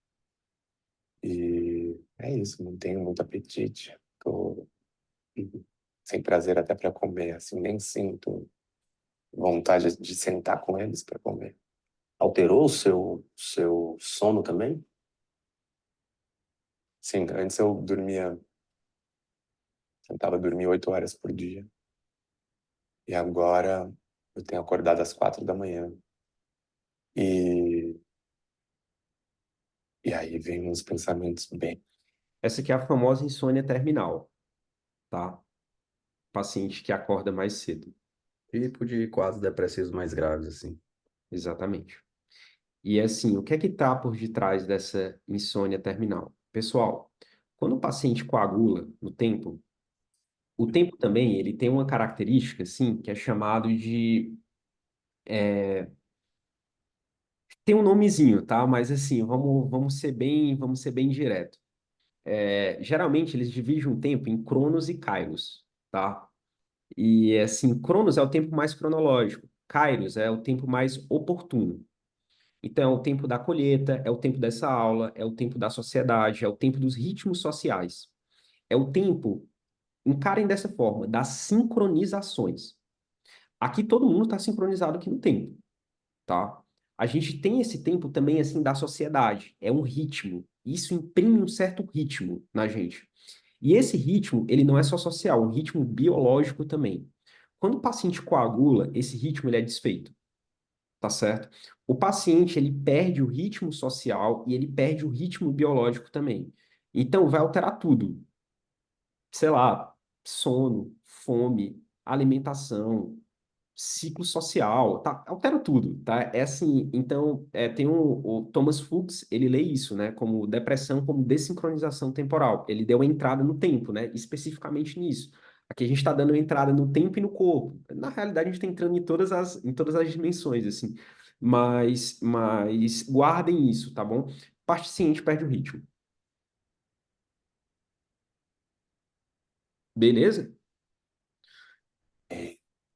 E é isso, não tenho muito apetite. Tô sem prazer até para comer, assim, nem sinto vontade de sentar com eles para comer. Alterou o seu sono também? Sim, antes eu tentava dormir 8 horas por dia. E agora eu tenho acordado às 4 da manhã. E, e aí vem uns pensamentos bem. Essa aqui é a famosa insônia terminal, tá? Paciente que acorda mais cedo. Tipo de quadros depressivos mais graves, assim. Exatamente. E assim, o que é que está por detrás dessa insônia terminal? Pessoal, quando o paciente coagula no tempo, o tempo também ele tem uma característica, assim, que é chamado de... Tem um nomezinho, tá? Mas assim, vamos ser bem direto. Geralmente eles dividem o tempo em cronos e kairos, tá? E assim, cronos é o tempo mais cronológico, kairos é o tempo mais oportuno. Então, é o tempo da colheita, é o tempo dessa aula, é o tempo da sociedade, é o tempo dos ritmos sociais. É o tempo, encarem dessa forma, das sincronizações. Aqui todo mundo está sincronizado aqui no tempo, tá? A gente tem esse tempo também, assim, da sociedade. É um ritmo. Isso imprime um certo ritmo na gente. E esse ritmo, ele não é só social, é um ritmo biológico também. Quando o paciente coagula, esse ritmo ele é desfeito, tá certo? O paciente, ele perde o ritmo social e ele perde o ritmo biológico também. Então, vai alterar tudo. Sei lá, sono, fome, alimentação, ciclo social, tá? Altera tudo, tá? É assim, então, tem o Thomas Fuchs, ele lê isso, né, como depressão, como desincronização temporal. Ele deu a entrada no tempo, né, especificamente nisso. Aqui a gente está dando entrada no tempo e no corpo. Na realidade, a gente está entrando em todas as dimensões, assim. Mas guardem isso, tá bom? Paciente perde o ritmo. Beleza?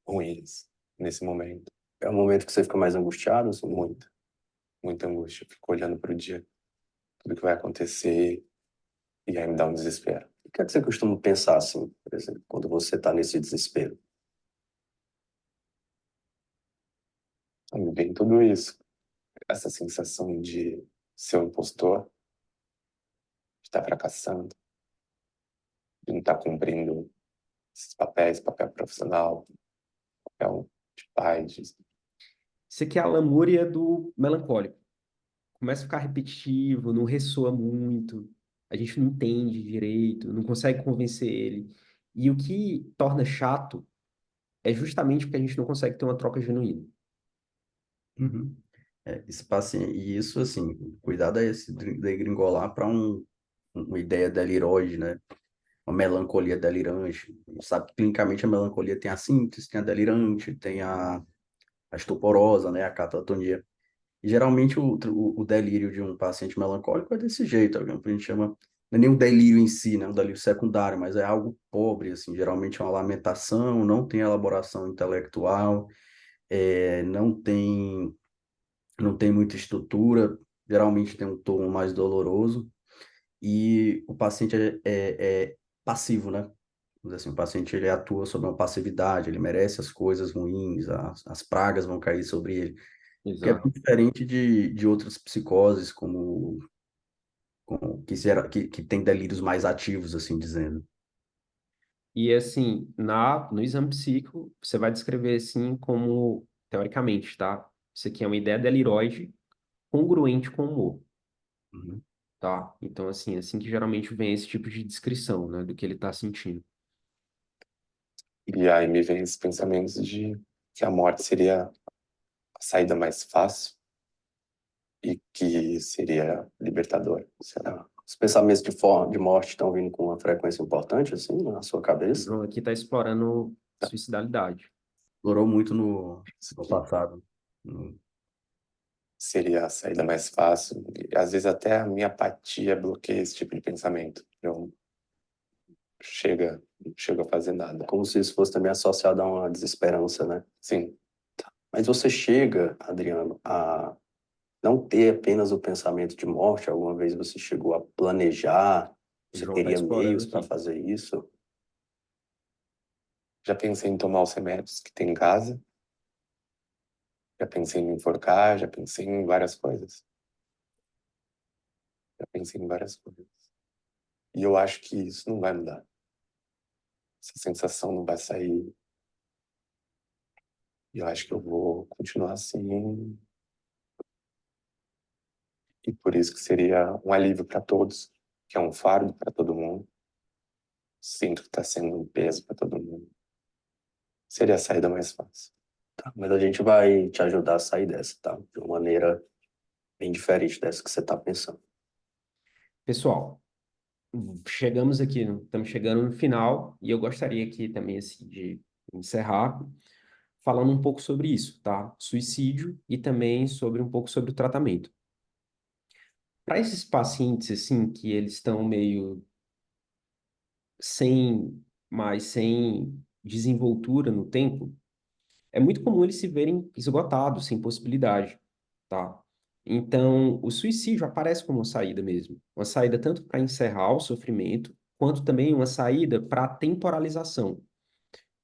Ruins nesse momento. É o momento que você fica mais angustiado, assim? Muita angústia. Fico olhando para o dia, tudo que vai acontecer, e aí me dá um desespero. O que é que você costuma pensar, assim, por exemplo, quando você está nesse desespero? Aí me vem tudo isso. Essa sensação de ser um impostor, de estar fracassando, de não estar cumprindo esses papéis, papel profissional, papel de pai, de... Isso aqui é a lamúria do melancólico. Começa a ficar repetitivo, não ressoa muito, a gente não entende direito, não consegue convencer ele. E o que torna chato é justamente porque a gente não consegue ter uma troca genuína. Uhum. Esse paciente, e isso, assim, cuidado é esse degringolar para uma ideia deliroide, né? Uma melancolia delirante. Sabe que clinicamente a melancolia tem a síntese, tem a delirante, tem a estuporosa, né? A catatonia. E geralmente o delírio de um paciente melancólico é desse jeito, é o que a gente chama, não é nem um delírio em si, né? Um delírio secundário, mas é algo pobre, assim, geralmente é uma lamentação, não tem elaboração intelectual, não tem muita estrutura, geralmente tem um tom mais doloroso, e o paciente é passivo, né? Vamos dizer assim, o paciente ele atua sob uma passividade, ele merece as coisas ruins, as pragas vão cair sobre ele, que é Exato. muito diferente de outras psicoses, que tem delírios mais ativos, assim dizendo. E assim, no exame psíquico, você vai descrever assim como, teoricamente, tá? Isso aqui é uma ideia deliroide congruente com o humor, Uhum. tá? Então, assim que geralmente vem esse tipo de descrição, né, do que ele tá sentindo. E aí me vem esses pensamentos de que a morte seria a saída mais fácil e que seria libertador. Será? Os pensamentos de morte estão vindo com uma frequência importante, assim, na sua O cabeça? João aqui tá explorando suicidalidade. Explorou muito no Que passado. No- seria a saída mais fácil. E, às vezes até a minha apatia bloqueia esse tipo de pensamento. Eu não chego a fazer nada. Como se isso fosse também associado a uma desesperança, né? Sim, Mas você chega, Adriano, a não ter apenas o pensamento de morte? Alguma vez você chegou a planejar? O Você João tá teria explorando meios para aqui. fazer isso? já pensei em tomar os remédios que tem em casa, já pensei em me enforcar, já pensei em várias coisas. Já pensei em várias coisas. E eu acho que isso não vai mudar. Essa sensação não vai sair E eu acho que eu vou continuar assim, e por isso que seria um alívio para todos, que é um fardo para todo mundo. Sinto que está sendo um peso para todo mundo. Seria a saída mais fácil. Tá, mas a gente vai te ajudar a sair dessa, tá? De uma maneira bem diferente dessa que você tá pensando. Pessoal, chegamos aqui, estamos chegando no final, e eu gostaria aqui também assim, de encerrar falando um pouco sobre isso, tá? Suicídio e também sobre um pouco sobre o tratamento. Para esses pacientes, assim, que eles estão meio sem desenvoltura no tempo, é muito comum eles se verem esgotados, sem possibilidade, tá? Então, o suicídio aparece como uma saída mesmo. Uma saída tanto para encerrar o sofrimento, quanto também uma saída para temporalização.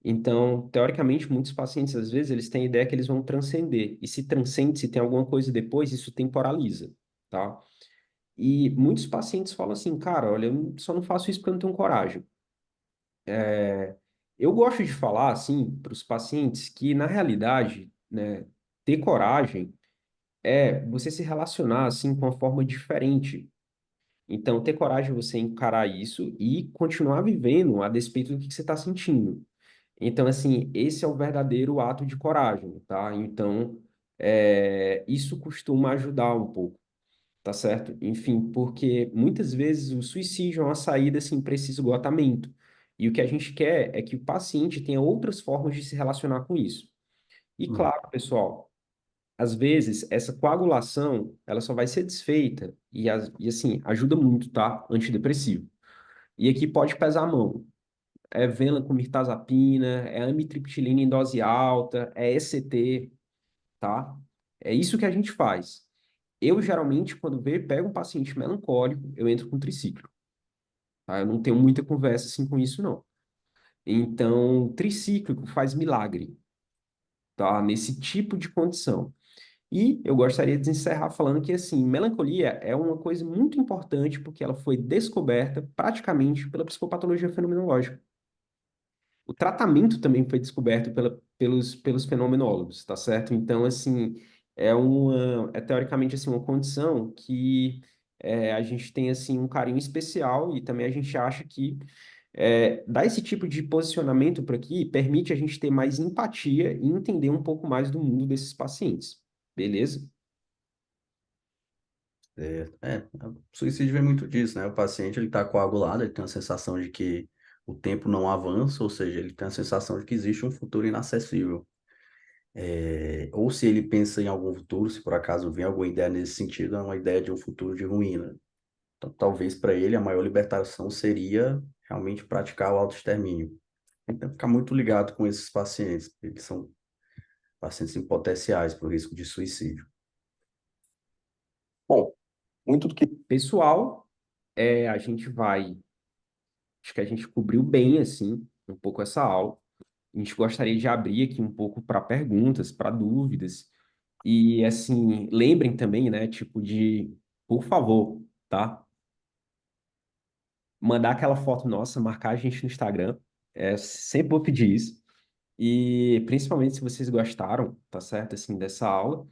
Então, teoricamente, muitos pacientes, às vezes, eles têm a ideia que eles vão transcender. E se transcende, se tem alguma coisa depois, isso temporaliza, tá? E muitos pacientes falam assim, cara, olha, eu só não faço isso porque eu não tenho coragem. Eu gosto de falar, assim, para os pacientes que, na realidade, né, ter coragem é você se relacionar, assim, com uma forma diferente. Então, ter coragem é você encarar isso e continuar vivendo a despeito do que você está sentindo. Então, assim, esse é o verdadeiro ato de coragem, tá? Então, isso costuma ajudar um pouco, tá certo? Enfim, porque muitas vezes o suicídio é uma saída, assim, para esse esgotamento. E o que a gente quer é que o paciente tenha outras formas de se relacionar com isso. E Hum. claro, pessoal, às vezes essa coagulação, ela só vai ser desfeita e assim, ajuda muito, tá? Antidepressivo. E aqui pode pesar a mão. É Vela com mirtazapina, é amitriptilina em dose alta, é ECT, tá? É isso que a gente faz. Eu, geralmente, quando pego um paciente melancólico, eu entro com triciclo, tá? Eu não tenho muita conversa assim com isso, não. Então, tricíclico faz milagre, tá? Nesse tipo de condição. E eu gostaria de encerrar falando que, assim, melancolia é uma coisa muito importante porque ela foi descoberta praticamente pela psicopatologia fenomenológica. O tratamento também foi descoberto pelos fenomenólogos, tá certo? Então, assim, é teoricamente, assim, uma condição que a gente tem, assim, um carinho especial e também a gente acha que dar esse tipo de posicionamento por aqui permite a gente ter mais empatia e entender um pouco mais do mundo desses pacientes, beleza? O suicídio vem muito disso, né? O paciente ele está coagulado, ele tem a sensação de que o tempo não avança, ou seja, ele tem a sensação de que existe um futuro inacessível. Ou se ele pensa em algum futuro, se por acaso vem alguma ideia nesse sentido, é uma ideia de um futuro de ruína. Então, talvez para ele a maior libertação seria realmente praticar o autoextermínio. Então, ficar muito ligado com esses pacientes, porque eles são pacientes em potenciais para o risco de suicídio. Bom, muito do que Pessoal, a gente vai. Acho que a gente cobriu bem, assim, um pouco essa aula. A gente gostaria de abrir aqui um pouco para perguntas, para dúvidas. E, assim, lembrem também, né, tipo, por favor, tá? Mandar aquela foto nossa, marcar a gente no Instagram. Sempre vou pedir isso. E, principalmente, se vocês gostaram, tá certo, assim, dessa aula.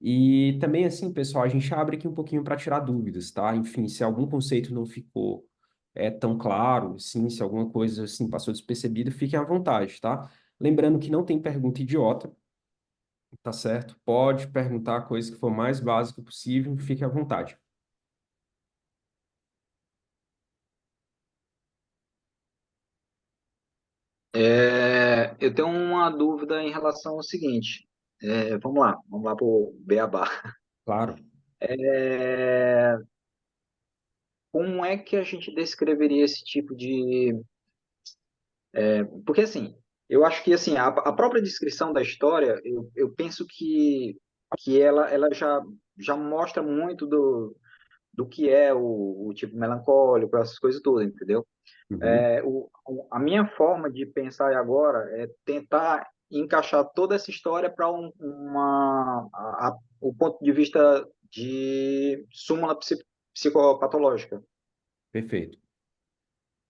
E também, assim, pessoal, a gente abre aqui um pouquinho para tirar dúvidas, tá? Enfim, se algum conceito não ficou tão claro, sim, se alguma coisa assim passou despercebida, fiquem à vontade, tá? Lembrando que não tem pergunta idiota, tá certo? Pode perguntar a coisa que for mais básica possível, fique à vontade. Eu tenho uma dúvida em relação ao seguinte. Vamos lá para o Beabá. Claro, É, como é que a gente descreveria esse tipo de... Porque, assim, eu acho que assim, a própria descrição da história, eu penso que ela já mostra muito do que é o tipo melancólico, essas coisas todas, entendeu? uhum, A minha forma de pensar agora é tentar encaixar toda essa história para o ponto de vista de súmula psicopatológica. perfeito.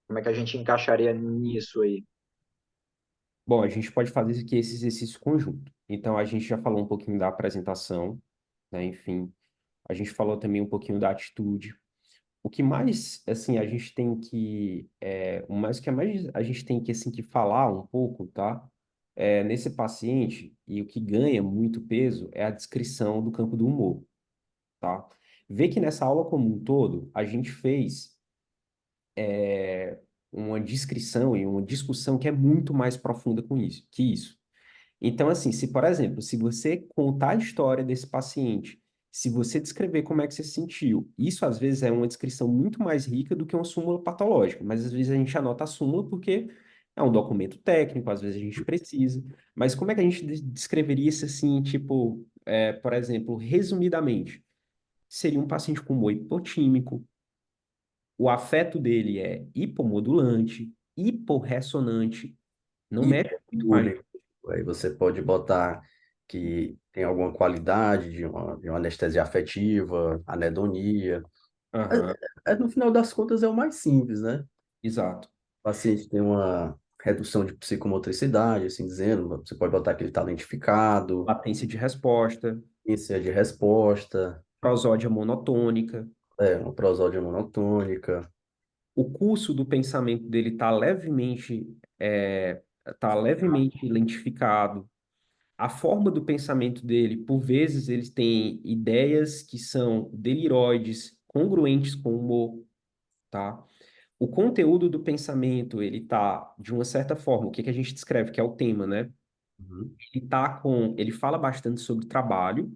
Como é que a gente encaixaria nisso aí? Bom, a gente pode fazer aqui esse exercício conjunto. Então, a gente já falou um pouquinho da apresentação, né? Enfim, a gente falou também um pouquinho da atitude. O que mais, assim, a gente tem que, o que mais a gente tem que, assim, que falar um pouco, tá? Nesse paciente, e o que ganha muito peso é a descrição do campo do humor, tá? Vê que nessa aula como um todo, a gente fez uma descrição e uma discussão que é muito mais profunda com isso, que isso. Então, assim, se, por exemplo, se você contar a história desse paciente, se você descrever como é que você se sentiu, isso às vezes é uma descrição muito mais rica do que uma súmula patológica, mas às vezes a gente anota a súmula porque é um documento técnico, às vezes a gente precisa. Mas como é que a gente descreveria isso assim, tipo, por exemplo, resumidamente? Seria um paciente com humor hipotímico, o afeto dele é hipomodulante, hiporressonante, não mexe muito mais. Hipoúrico. Aí você pode botar que tem alguma qualidade de uma anestesia afetiva, anedonia. Aham, No final das contas, é o mais simples, né? exato. O paciente tem uma redução de psicomotricidade, assim dizendo, você pode botar que ele está lentificado, Latência de resposta, índice de resposta, prosódia monotônica, uma prosódia monotônica. o curso do pensamento dele tá levemente lentificado. A forma do pensamento dele, por vezes, ele tem ideias que são deliroides, congruentes com o humor, tá? O conteúdo do pensamento, ele tá, de uma certa forma, o que que a gente descreve, que é o tema, né? Uhum. Ele fala bastante sobre trabalho,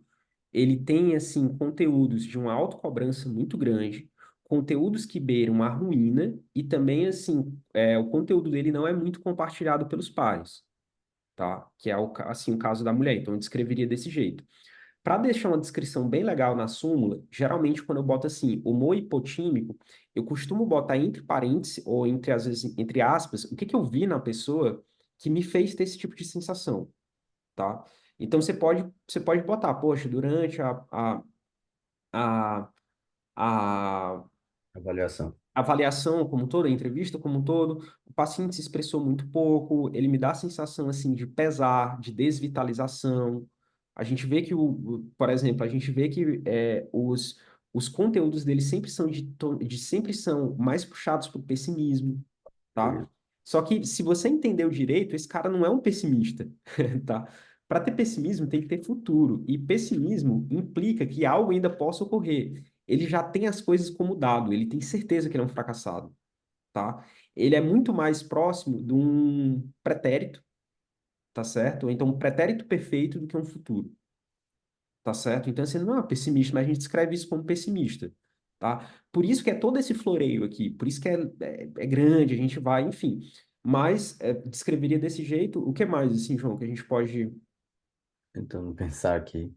ele tem, assim, conteúdos de uma autocobrança muito grande, conteúdos que beiram a ruína, e também, assim, o conteúdo dele não é muito compartilhado pelos pares, tá? Que é, assim, o caso da mulher. Então, eu descreveria desse jeito. Para deixar uma descrição bem legal na súmula, geralmente, quando eu boto, assim, humor hipotímico, eu costumo botar entre parênteses, ou entre, às vezes, entre aspas, o que que eu vi na pessoa que me fez ter esse tipo de sensação, tá? Então, você pode botar, poxa, durante a, a Avaliação. avaliação como um todo, a entrevista como um todo, o paciente se expressou muito pouco, ele me dá a sensação, assim, de pesar, de desvitalização. A gente vê que, por exemplo, a gente vê que os conteúdos dele sempre são sempre são mais puxados para o pessimismo, tá? Só que se você entendeu direito, esse cara não é um pessimista, tá? Para ter pessimismo tem que ter futuro, e pessimismo implica que algo ainda possa ocorrer. Ele já tem as coisas como dado, ele tem certeza que ele é um fracassado, tá? Ele é muito mais próximo de um pretérito, tá certo? Ou então um pretérito perfeito do que um futuro, tá certo? Então, assim, não é pessimista, mas a gente escreve isso como pessimista, tá? Por isso que é todo esse floreio aqui, por isso que é grande, a gente vai, enfim. Mas descreveria desse jeito. O que mais, assim, João, que a gente pode. Tentando pensar aqui.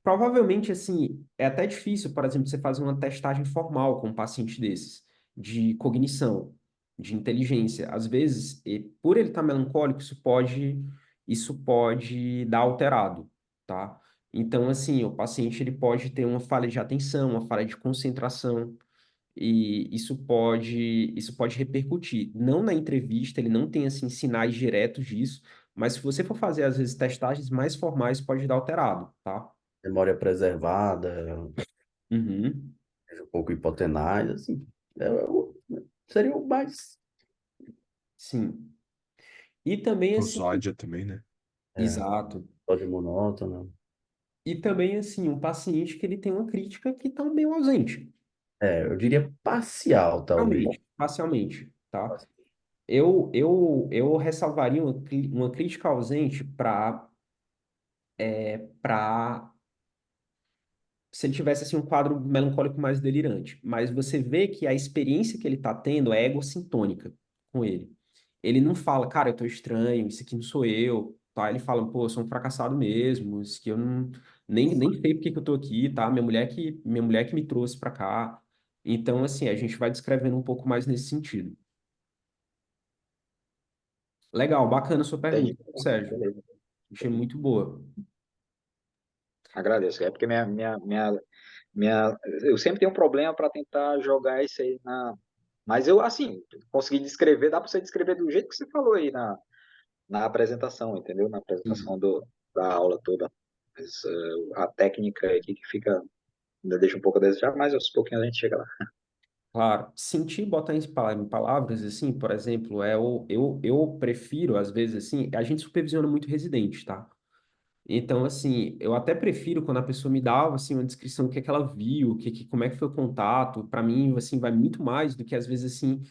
Provavelmente, assim, é até difícil, por exemplo, você fazer uma testagem formal com um paciente desses, de cognição, de inteligência. Às vezes, por ele estar melancólico, isso pode dar alterado, tá? Então, assim, o paciente ele pode ter uma falha de atenção, uma falha de concentração, e isso pode repercutir. Não na entrevista, ele não tem, assim, sinais diretos disso, mas se você for fazer, às vezes, testagens mais formais, pode dar alterado, tá? Memória preservada, Uhum, um pouco hipotenais, assim. Seria o mais. sim. E também, assim, Prosódia também, né? exato. Sódio monótono. E também, assim, um paciente que ele tem uma crítica que está meio ausente, Eu diria parcial, talvez. realmente, parcialmente, tá? Eu ressalvaria uma crítica ausente para se ele tivesse, assim, um quadro melancólico mais delirante. Mas você vê que a experiência que ele está tendo é egossintônica com ele. Ele não fala, cara, eu tô estranho, isso aqui não sou eu, tá? Ele fala, pô, eu sou um fracassado mesmo, isso aqui eu não, nem sei por que que eu tô aqui, tá? Minha mulher que me trouxe pra cá. Então, assim, a gente vai descrevendo um pouco mais nesse sentido. Legal, bacana a sua Entendi. pergunta, Sérgio. Beleza. Achei muito boa. Agradeço. É porque eu sempre tenho um problema para tentar jogar isso aí na. Mas eu, assim, consegui descrever, dá para você descrever do jeito que você falou aí na apresentação, entendeu? Na Sim, apresentação da aula toda. Mas a técnica aqui que fica, ainda deixa um pouco a desejar, mas aos pouquinhos a gente chega lá. claro. Sentir, botar em palavras, assim, por exemplo, eu prefiro, às vezes, assim, a gente supervisiona muito residente, tá? Então, assim, eu até prefiro quando a pessoa me dava, assim, uma descrição do que é que ela viu, como é que foi o contato. Para mim, assim, vai muito mais do que, às vezes, assim,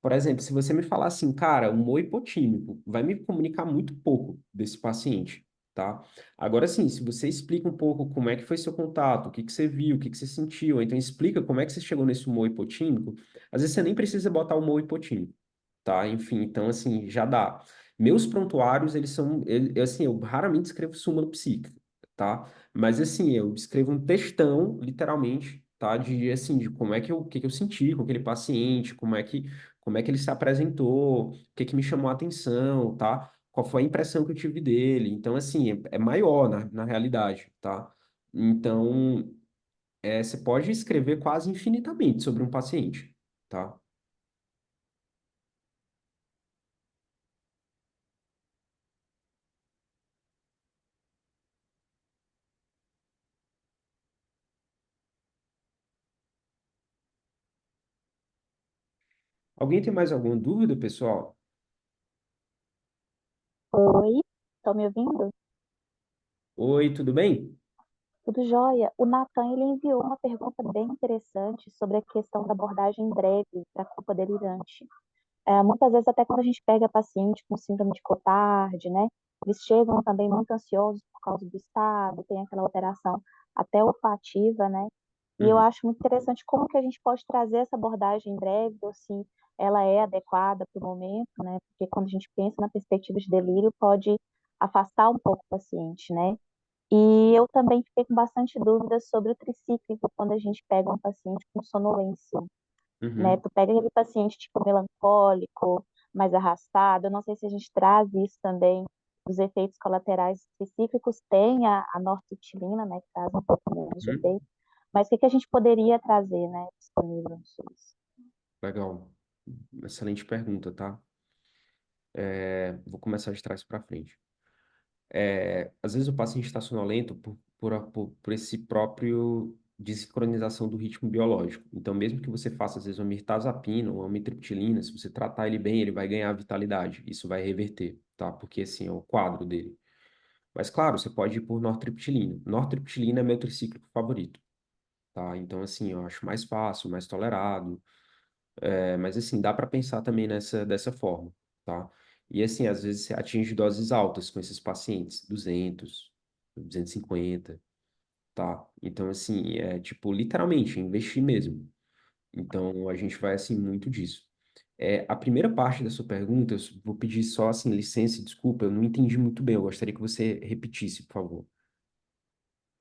por exemplo, se você me falar assim, cara, humor hipotímico, vai me comunicar muito pouco desse paciente, tá? Agora, sim, se você explica um pouco como é que foi seu contato, o que que você viu, o que que você sentiu, ou então explica como é que você chegou nesse humor hipotímico, às vezes você nem precisa botar o humor hipotímico, tá? Enfim, então, assim, já dá. Meus prontuários, eles são, assim, eu raramente escrevo súmula psíquica, tá? Mas, assim, eu escrevo um textão, literalmente, tá? De, assim, de como é que o que que eu senti com aquele paciente, como é que ele se apresentou, o que que me chamou a atenção, tá? Qual foi a impressão que eu tive dele. Então, assim, é maior na realidade, tá? Então, você pode escrever quase infinitamente sobre um paciente, tá? Alguém tem mais alguma dúvida, pessoal? Oi, estão me ouvindo? Oi, tudo bem? Tudo jóia. O Nathan, ele enviou uma pergunta bem interessante sobre a questão da abordagem breve para a culpa delirante. Muitas vezes, até quando a gente pega paciente com síndrome de Cotard, né? Eles chegam também muito ansiosos por causa do estado, tem aquela alteração até olfativa, né? E eu Uhum, acho muito interessante como que a gente pode trazer essa abordagem breve, ou se ela é adequada para o momento, né? Porque quando a gente pensa na perspectiva de delírio, pode afastar um pouco o paciente, né? E eu também fiquei com bastante dúvidas sobre o tricíclico quando a gente pega um paciente com sonolência, né? uhum, Tu pega aquele paciente tipo melancólico, mais arrastado, eu não sei se a gente traz isso também, os efeitos colaterais tricíclicos tem a nortriptilina, né, que traz um pouco menos de uhum. efeito, mas o que que a gente poderia trazer, né, disponível no SUS? Legal. Excelente pergunta, tá? Vou começar de trás para frente. Às vezes o paciente está sonolento por esse próprio desincronização do ritmo biológico. Então, mesmo que você faça, às vezes, uma mirtazapina ou uma amitriptilina, se você tratar ele bem, ele vai ganhar vitalidade. Isso vai reverter, tá? Porque, assim, é o quadro dele. Mas, claro, você pode ir por nortriptilina. Nortriptilina é meu tricíclico favorito, tá? Então, assim, eu acho mais fácil, mais tolerado. Mas assim, dá para pensar também dessa forma, tá? E assim, às vezes você atinge doses altas com esses pacientes, 200, 250, tá? Então assim, é tipo, literalmente, investir mesmo. Então a gente vai assim muito disso. A primeira parte da sua pergunta, eu vou pedir só assim, licença e desculpa, eu não entendi muito bem, eu gostaria que você repetisse, por favor.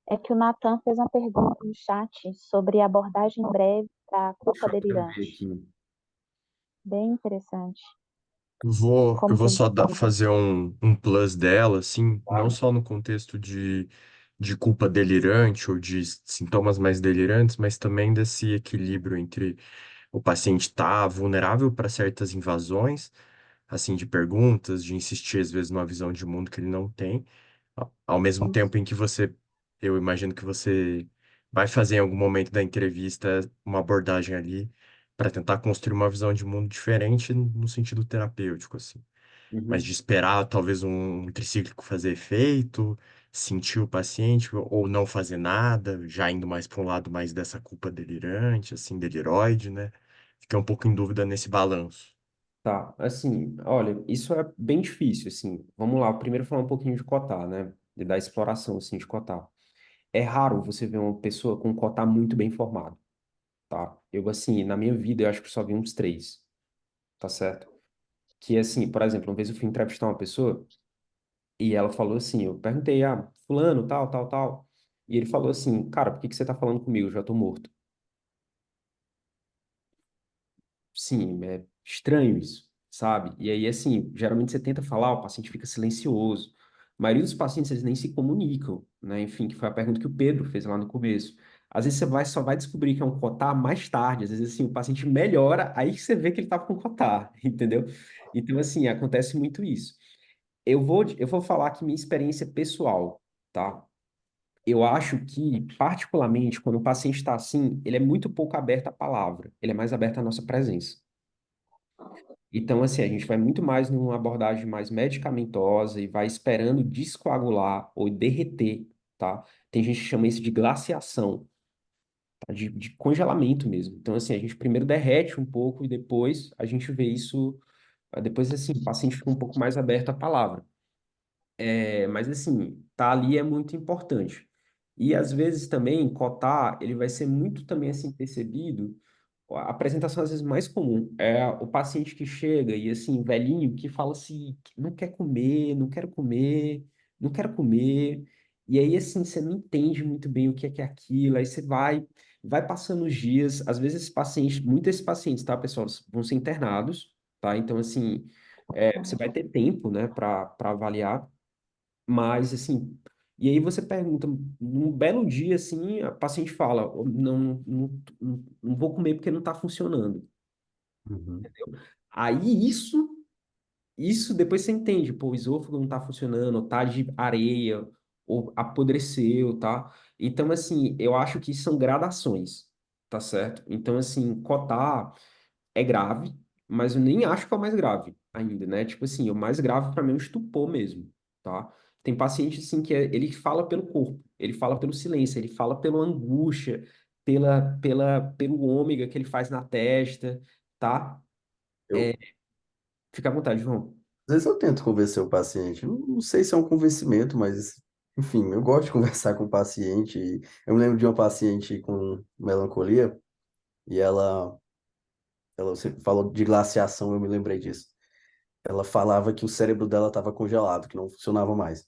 É que o Nathan fez uma pergunta no chat sobre abordagem breve para culpa Deixa eu até ver delirante. aqui. Bem interessante. Eu Como que vou a gente só poderia... fazer um plus dela, assim, não Claro. só no contexto de culpa delirante ou de sintomas mais delirantes, mas também desse equilíbrio entre o paciente estar vulnerável para certas invasões, assim, de perguntas, de insistir às vezes numa visão de mundo que ele não tem, ao mesmo tempo em que eu imagino que você vai fazer em algum momento da entrevista uma abordagem ali para tentar construir uma visão de mundo diferente no sentido terapêutico, assim. Mas de Uhum. esperar talvez um tricíclico fazer efeito, sentir o paciente ou não fazer nada, já indo mais para um lado mais dessa culpa delirante, assim, deliroide, né? Fiquei um pouco em dúvida nesse balanço. Tá, assim, olha, isso é bem difícil, assim. Vamos lá, primeiro falar um pouquinho de cotar, né? E da exploração, assim, de cotar. É raro você ver uma pessoa com um cotar muito bem formado, tá? Eu, assim, na minha vida, eu acho que só vi uns três, tá certo? Que, assim, por exemplo, uma vez eu fui entrevistar uma pessoa e ela falou assim, eu perguntei, fulano, tal, tal, tal. E ele falou assim, cara, por que que você tá falando comigo? Eu já tô morto. Sim, é estranho isso, sabe? E aí, assim, geralmente você tenta falar, o paciente fica silencioso. A maioria dos pacientes, eles nem se comunicam, né? Enfim, que foi a pergunta que o Pedro fez lá no começo. Às vezes só vai descobrir que é um cotar mais tarde. Às vezes, assim, o paciente melhora, aí que você vê que ele tá com cotar, entendeu? Então, assim, acontece muito isso. eu vou falar aqui minha experiência pessoal, tá? Eu acho que, particularmente, quando o paciente está assim, ele é muito pouco aberto à palavra, ele é mais aberto à nossa presença. Então, assim, a gente vai muito mais numa abordagem mais medicamentosa e vai esperando descoagular ou derreter, tá? Tem gente que chama isso de glaciação, tá? De congelamento mesmo. Então, assim, a gente primeiro derrete um pouco e depois a gente vê isso. Depois, assim, o paciente fica um pouco mais aberto à palavra. Mas assim, tá ali é muito importante. E às vezes também, cotar, ele vai ser muito também assim percebido. A apresentação às vezes mais comum é o paciente que chega e assim, velhinho, que fala assim, que não quer comer, não quero comer, não quero comer. E aí assim, você não entende muito bem o que é aquilo, aí você vai passando os dias, às vezes esses pacientes, muitos desses pacientes, tá, pessoal, vão ser internados, tá? Então assim, você vai ter tempo, né, para avaliar. Mas, assim, e aí você pergunta, num belo dia, assim, a paciente fala, "Ô, não vou comer porque não está funcionando." Uhum. Aí isso depois você entende, pô, o esôfago não está funcionando, ou tá de areia, ou apodreceu, tá? Então, assim, eu acho que são gradações, tá certo? Então, assim, cotar é grave, mas eu nem acho que é o mais grave ainda, né? Tipo assim, o mais grave para mim é o estupor mesmo, tá? Tem paciente assim que ele fala pelo corpo, ele fala pelo silêncio, ele fala pela angústia, pelo ômega que ele faz na testa, tá? Eu, Fica à vontade, João. às vezes eu tento convencer o paciente. Não sei se é um convencimento, mas, enfim, eu gosto de conversar com o paciente. Eu me lembro de uma paciente com melancolia e você falou de glaciação, eu me lembrei disso. Ela falava que o cérebro dela estava congelado, que não funcionava mais.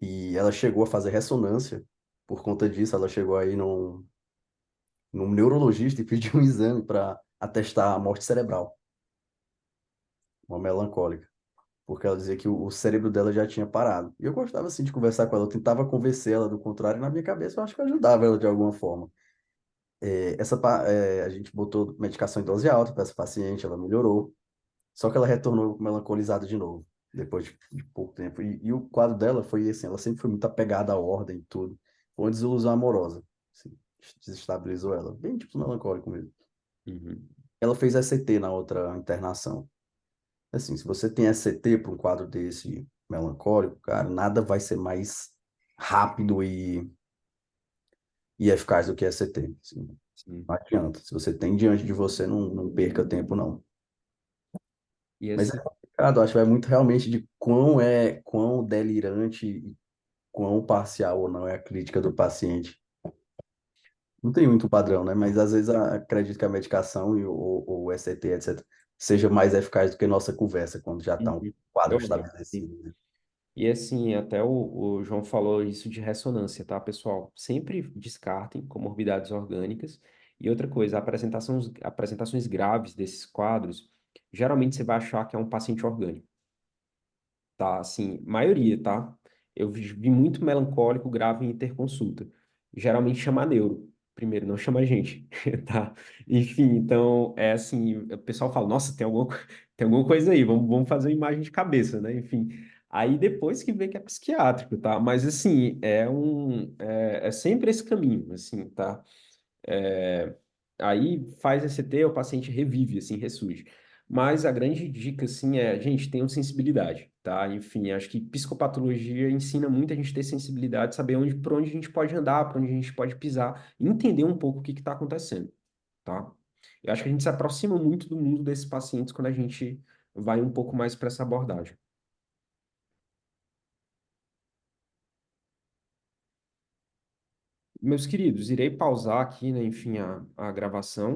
E ela chegou a fazer ressonância por conta disso. Ela chegou aí num neurologista e pediu um exame para atestar a morte cerebral, uma melancólica, porque ela dizia que o cérebro dela já tinha parado. E eu gostava assim de conversar com ela, eu tentava convencer ela do contrário, e na minha cabeça eu acho que eu ajudava ela de alguma forma. A gente botou medicação em dose alta para essa paciente, ela melhorou, só que ela retornou melancolizada de novo, depois de pouco tempo. E o quadro dela foi assim, ela sempre foi muito apegada à ordem e tudo. Foi uma desilusão amorosa, assim, desestabilizou ela, bem tipo melancólico mesmo. Uhum. Ela fez ECT na outra internação. Assim, se você tem ECT para um quadro desse melancólico, cara, nada vai ser mais rápido e eficaz do que ECT. Assim, Sim. não adianta. Se você tem diante de você, não perca tempo, não. E Mas assim, é complicado, acho que vai muito realmente de quão delirante e quão parcial ou não é a crítica do paciente. Não tem muito padrão, né? Mas às vezes acredito que a medicação e o ECT, etc., seja mais eficaz do que nossa conversa, quando já está um uhum. quadro Eu acho. estabelecido, né? E assim, até o João falou isso de ressonância, tá, pessoal? Sempre descartem comorbidades orgânicas. E outra coisa, apresentações graves desses quadros, geralmente você vai achar que é um paciente orgânico, tá? Assim, maioria, tá? Eu vi muito melancólico grave em interconsulta. Geralmente chama neuro, primeiro, não chama a gente, tá? Enfim, então, é assim, o pessoal fala, nossa, tem alguma coisa aí, vamos fazer uma imagem de cabeça, né? Enfim, aí depois que vê que é psiquiátrico, tá? Mas, assim, é sempre esse caminho, assim, tá? É, aí faz ECT, o paciente revive, assim, ressurge. Mas a grande dica, assim, gente, tenham sensibilidade, tá? Enfim, acho que psicopatologia ensina muito a gente ter sensibilidade, saber por onde a gente pode andar, por onde a gente pode pisar, e entender um pouco o que está acontecendo, tá? Eu acho que a gente se aproxima muito do mundo desses pacientes quando a gente vai um pouco mais para essa abordagem. Meus queridos, irei pausar aqui, né, enfim, a gravação.